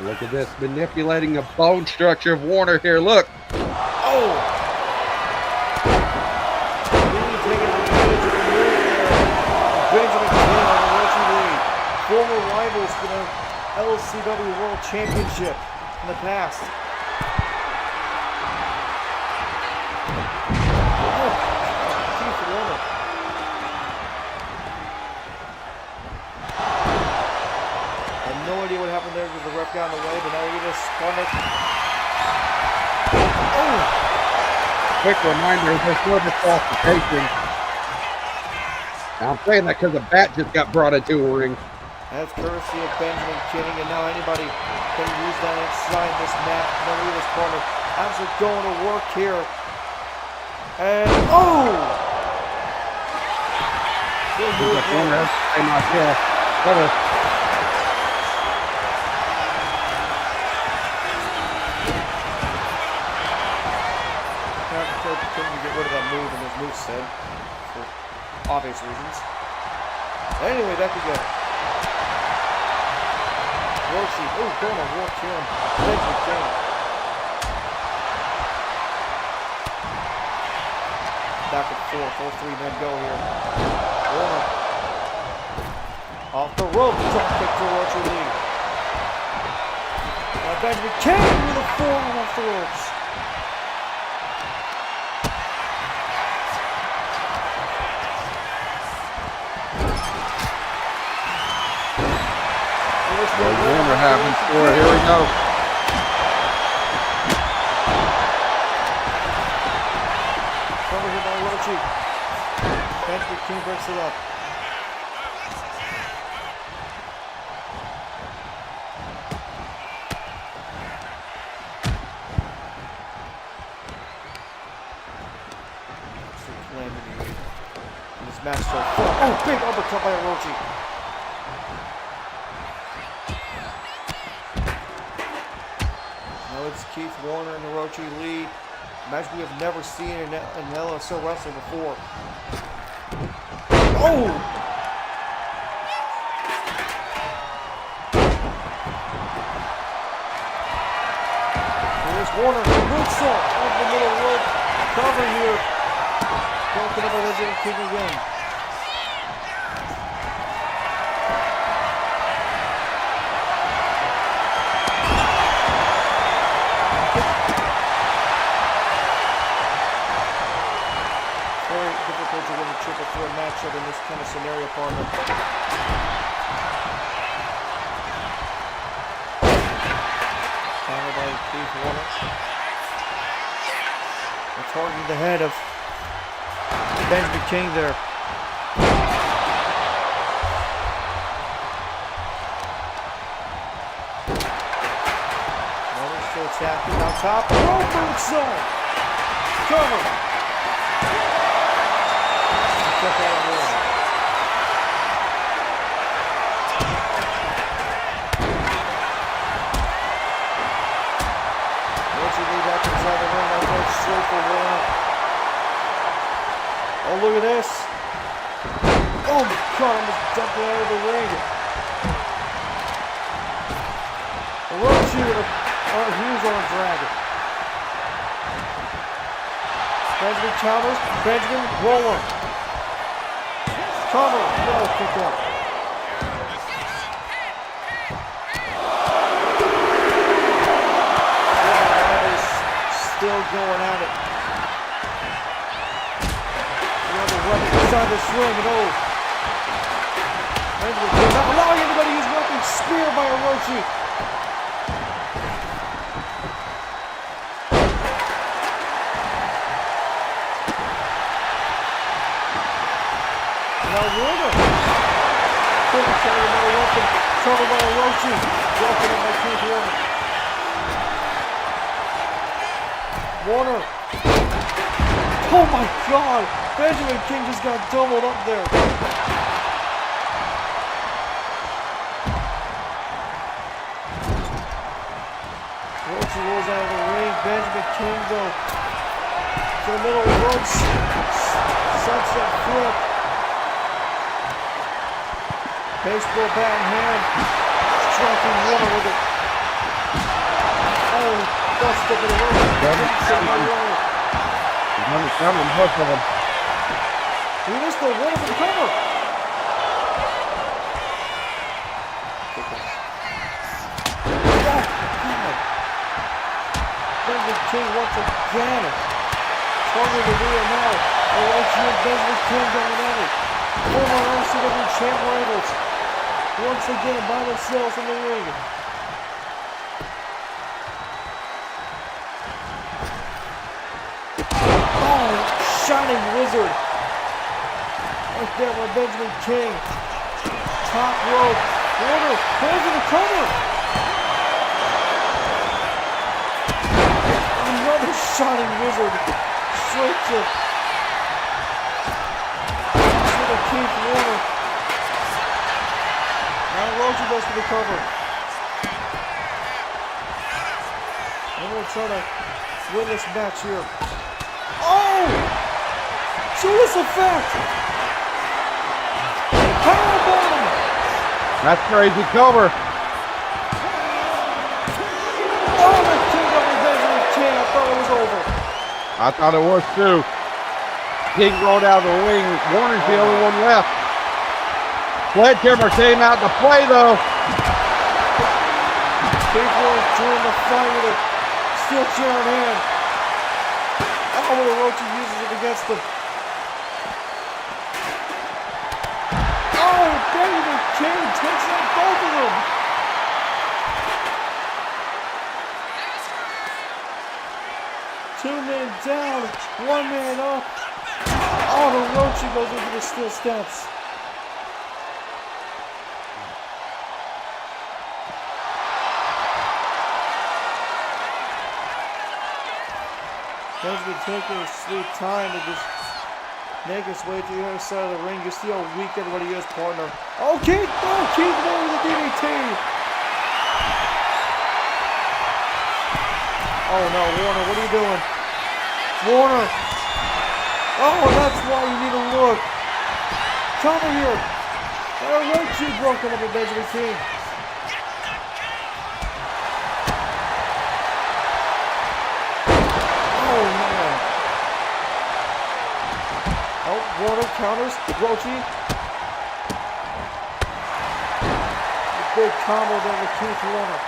Look at this, manipulating the bone structure of Warner here. Look. Oh! Really taking advantage of the move there. Benjamin King on Orochi Lee. Former rivals for the LCW World Championship in the past. Oh, Keith Warner. I have no idea what happened there because the ref got in the way, but now look at this stomach. Oh! Quick reminder, there's no disqualification. Now I'm saying that because a bat just got brought into a ring. That's courtesy of Benjamin King, and now anybody can use that inside this match. Now look at this corner. Absolutely going to work here. And oh! Good move there. Couldn't get rid of that move in his moveset for obvious reasons. Anyway, that could go. Orochi, oh, going to work here. Benjamin King. Back and forth, all three men go here. Warner. Off the rope, drop kick to Orochi Lee. Now Benjamin King with a forearm off the ropes. Warner having for it. Here we go. Cover here by Orochi. Benjamin King breaks it up. Calamity. And this match starts. Oh, big uppercut by Orochi. It's Keith Warner and Orochi Lee. A match we have never seen in LSL wrestling before. Oh! Here's Warner, moonsault off the middle rope. Cover here. Broken up by Benjamin King again. To win the triple threat matchup in this kind of scenario, partner. Counter by Keith Warner. It's targeting the head of Benjamin King there. Warner still attacking on top. Rope moonsault. Cover. Check out Warner. Orochi Lee back inside the ring. That goes straight for Warner. Oh, look at this. Oh my God, almost jumped out of the ring. Orochi with a huge arm drag. Benjamin counters. Benjamin roller. Cover, no kick out. Still going at it. Running inside this ring, and oh. Benjamin not allowing anybody to use weapon. Spear by Orochi. cover by Orochi. Broken up by Keith Warner. Oh my God! Benjamin King just got doubled up there. Orochi rolls out of the ring. Benjamin King though to the middle ropes. Sunset flip. Baseball bat in hand. Striking Warner with it. Oh, bust up in the rope. Coming, both of them. He missed the one for the cover. Benjamin King once again. Targeting the rear now. Orochi and Benjamin King going at it. Former LCW champ rivals. Once again by themselves in the ring. Oh, Shining Wizard. Right there by Benjamin King. Top rope. Warner pulls in the cover. Another Shining Wizard. Straight to Keith Warner. Now Orochi goes for the cover. And we'll try to win this match here. Oh! Judas effect! Powerbomb! That's crazy cover. Oh, the King of the Benjamin King. I thought it was over. I thought it was too. King rolled out of the ring. Warner's the only one left. Sledgehammer came out to play though. Keith Warner joined the fight with a steel chair in hand. Oh, Orochi uses it against him. Oh, Benjamin King takes out both of them. Two men down, one man up. Oh, Orochi goes into the steel steps. Benjamin taking his sweet time to just make his way to the other side of the ring. You see how weak everybody is, partner. Oh, Keith going with the DDT. Oh no, Warner, what are you doing? Warner. Oh, that's why you need to look. Cover here. Orochi broken up with Benjamin King. Warner counters, Orochi. Big combo there with Keith Warner.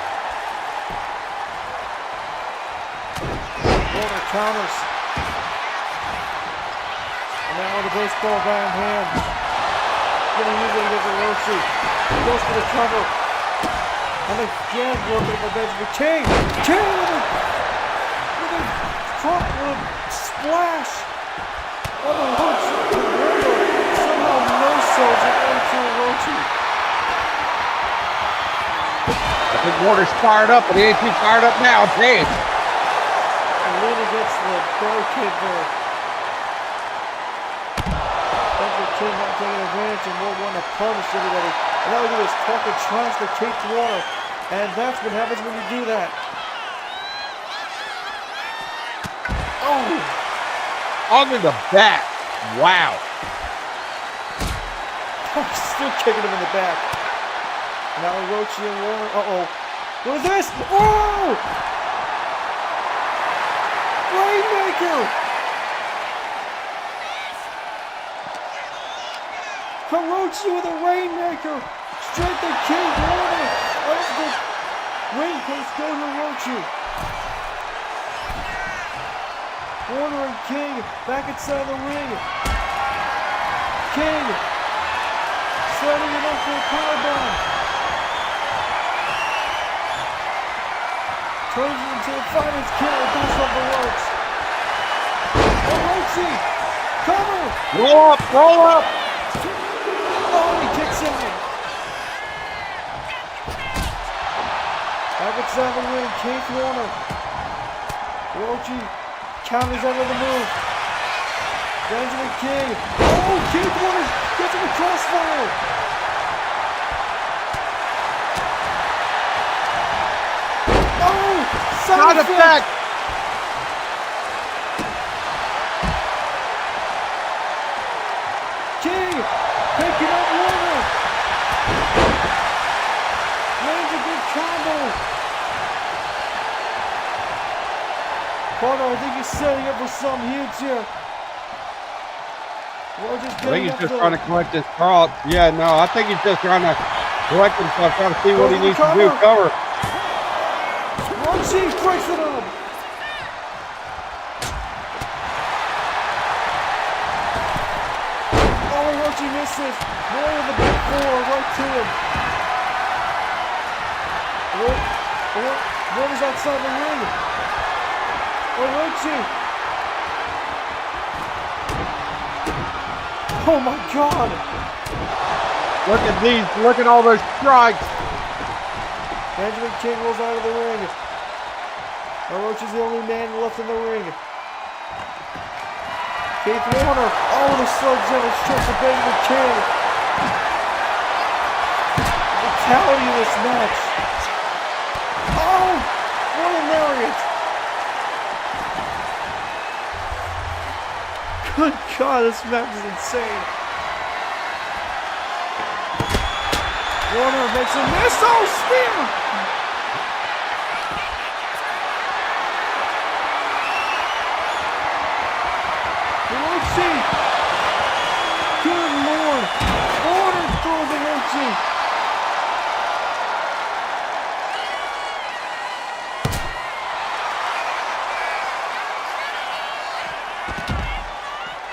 Warner counters. And now with the baseball bat in hand. Gonna use it against Orochi. Goes for the cover. And again working for Benjamin King. King with a splash. Oh, Orochi. Somehow no-sells it into Orochi. I think Warner's fired up, but he ain't too fired up now. Damn. And Luna gets the barricade there. Benjamin King not taking advantage and more wanting to punish everybody. And now look at this talking trash to Keith Warner. And that's what happens when you do that. Oh! Under the back. Wow. Still kicking him in the back. Now Orochi and Warner. Uh-oh. What is this? Oh! Rainmaker! Orochi with a Rainmaker! Straight to King Warner! As the ring post go to Orochi. Warner and King back inside the ring. King setting it up for a powerbomb. Turns it into the finance kill. Goes off the ropes. Orochi, cover. Roll up, roll up. Oh, he kicks in. Back inside the ring, Keith Warner. Orochi counters out of the move. Benjamin King. Oh, Keith Warner gets him a crossfire. Oh, sound effect. King picking up Warner. Lands a good combo. Carter, I think he's setting up for some huge here. I think he's just trying to collect his thoughts. Yeah, no, I think he's just trying to collect himself, trying to see what he needs to do. Cover. Orochi breaks it up. Oh, Orochi misses. More of the big four right to him. What is outside the ring? Orochi. Oh my God! Look at these, look at all those strikes. Benjamin King rolls out of the ring. Orochi's the only man left in the ring. Keith Warner, oh, the sledgehammer strikes to Benjamin King. Brutality in this match. Oh, what a lariat. Good God, this match is insane. Warner makes a miss. Oh, spear!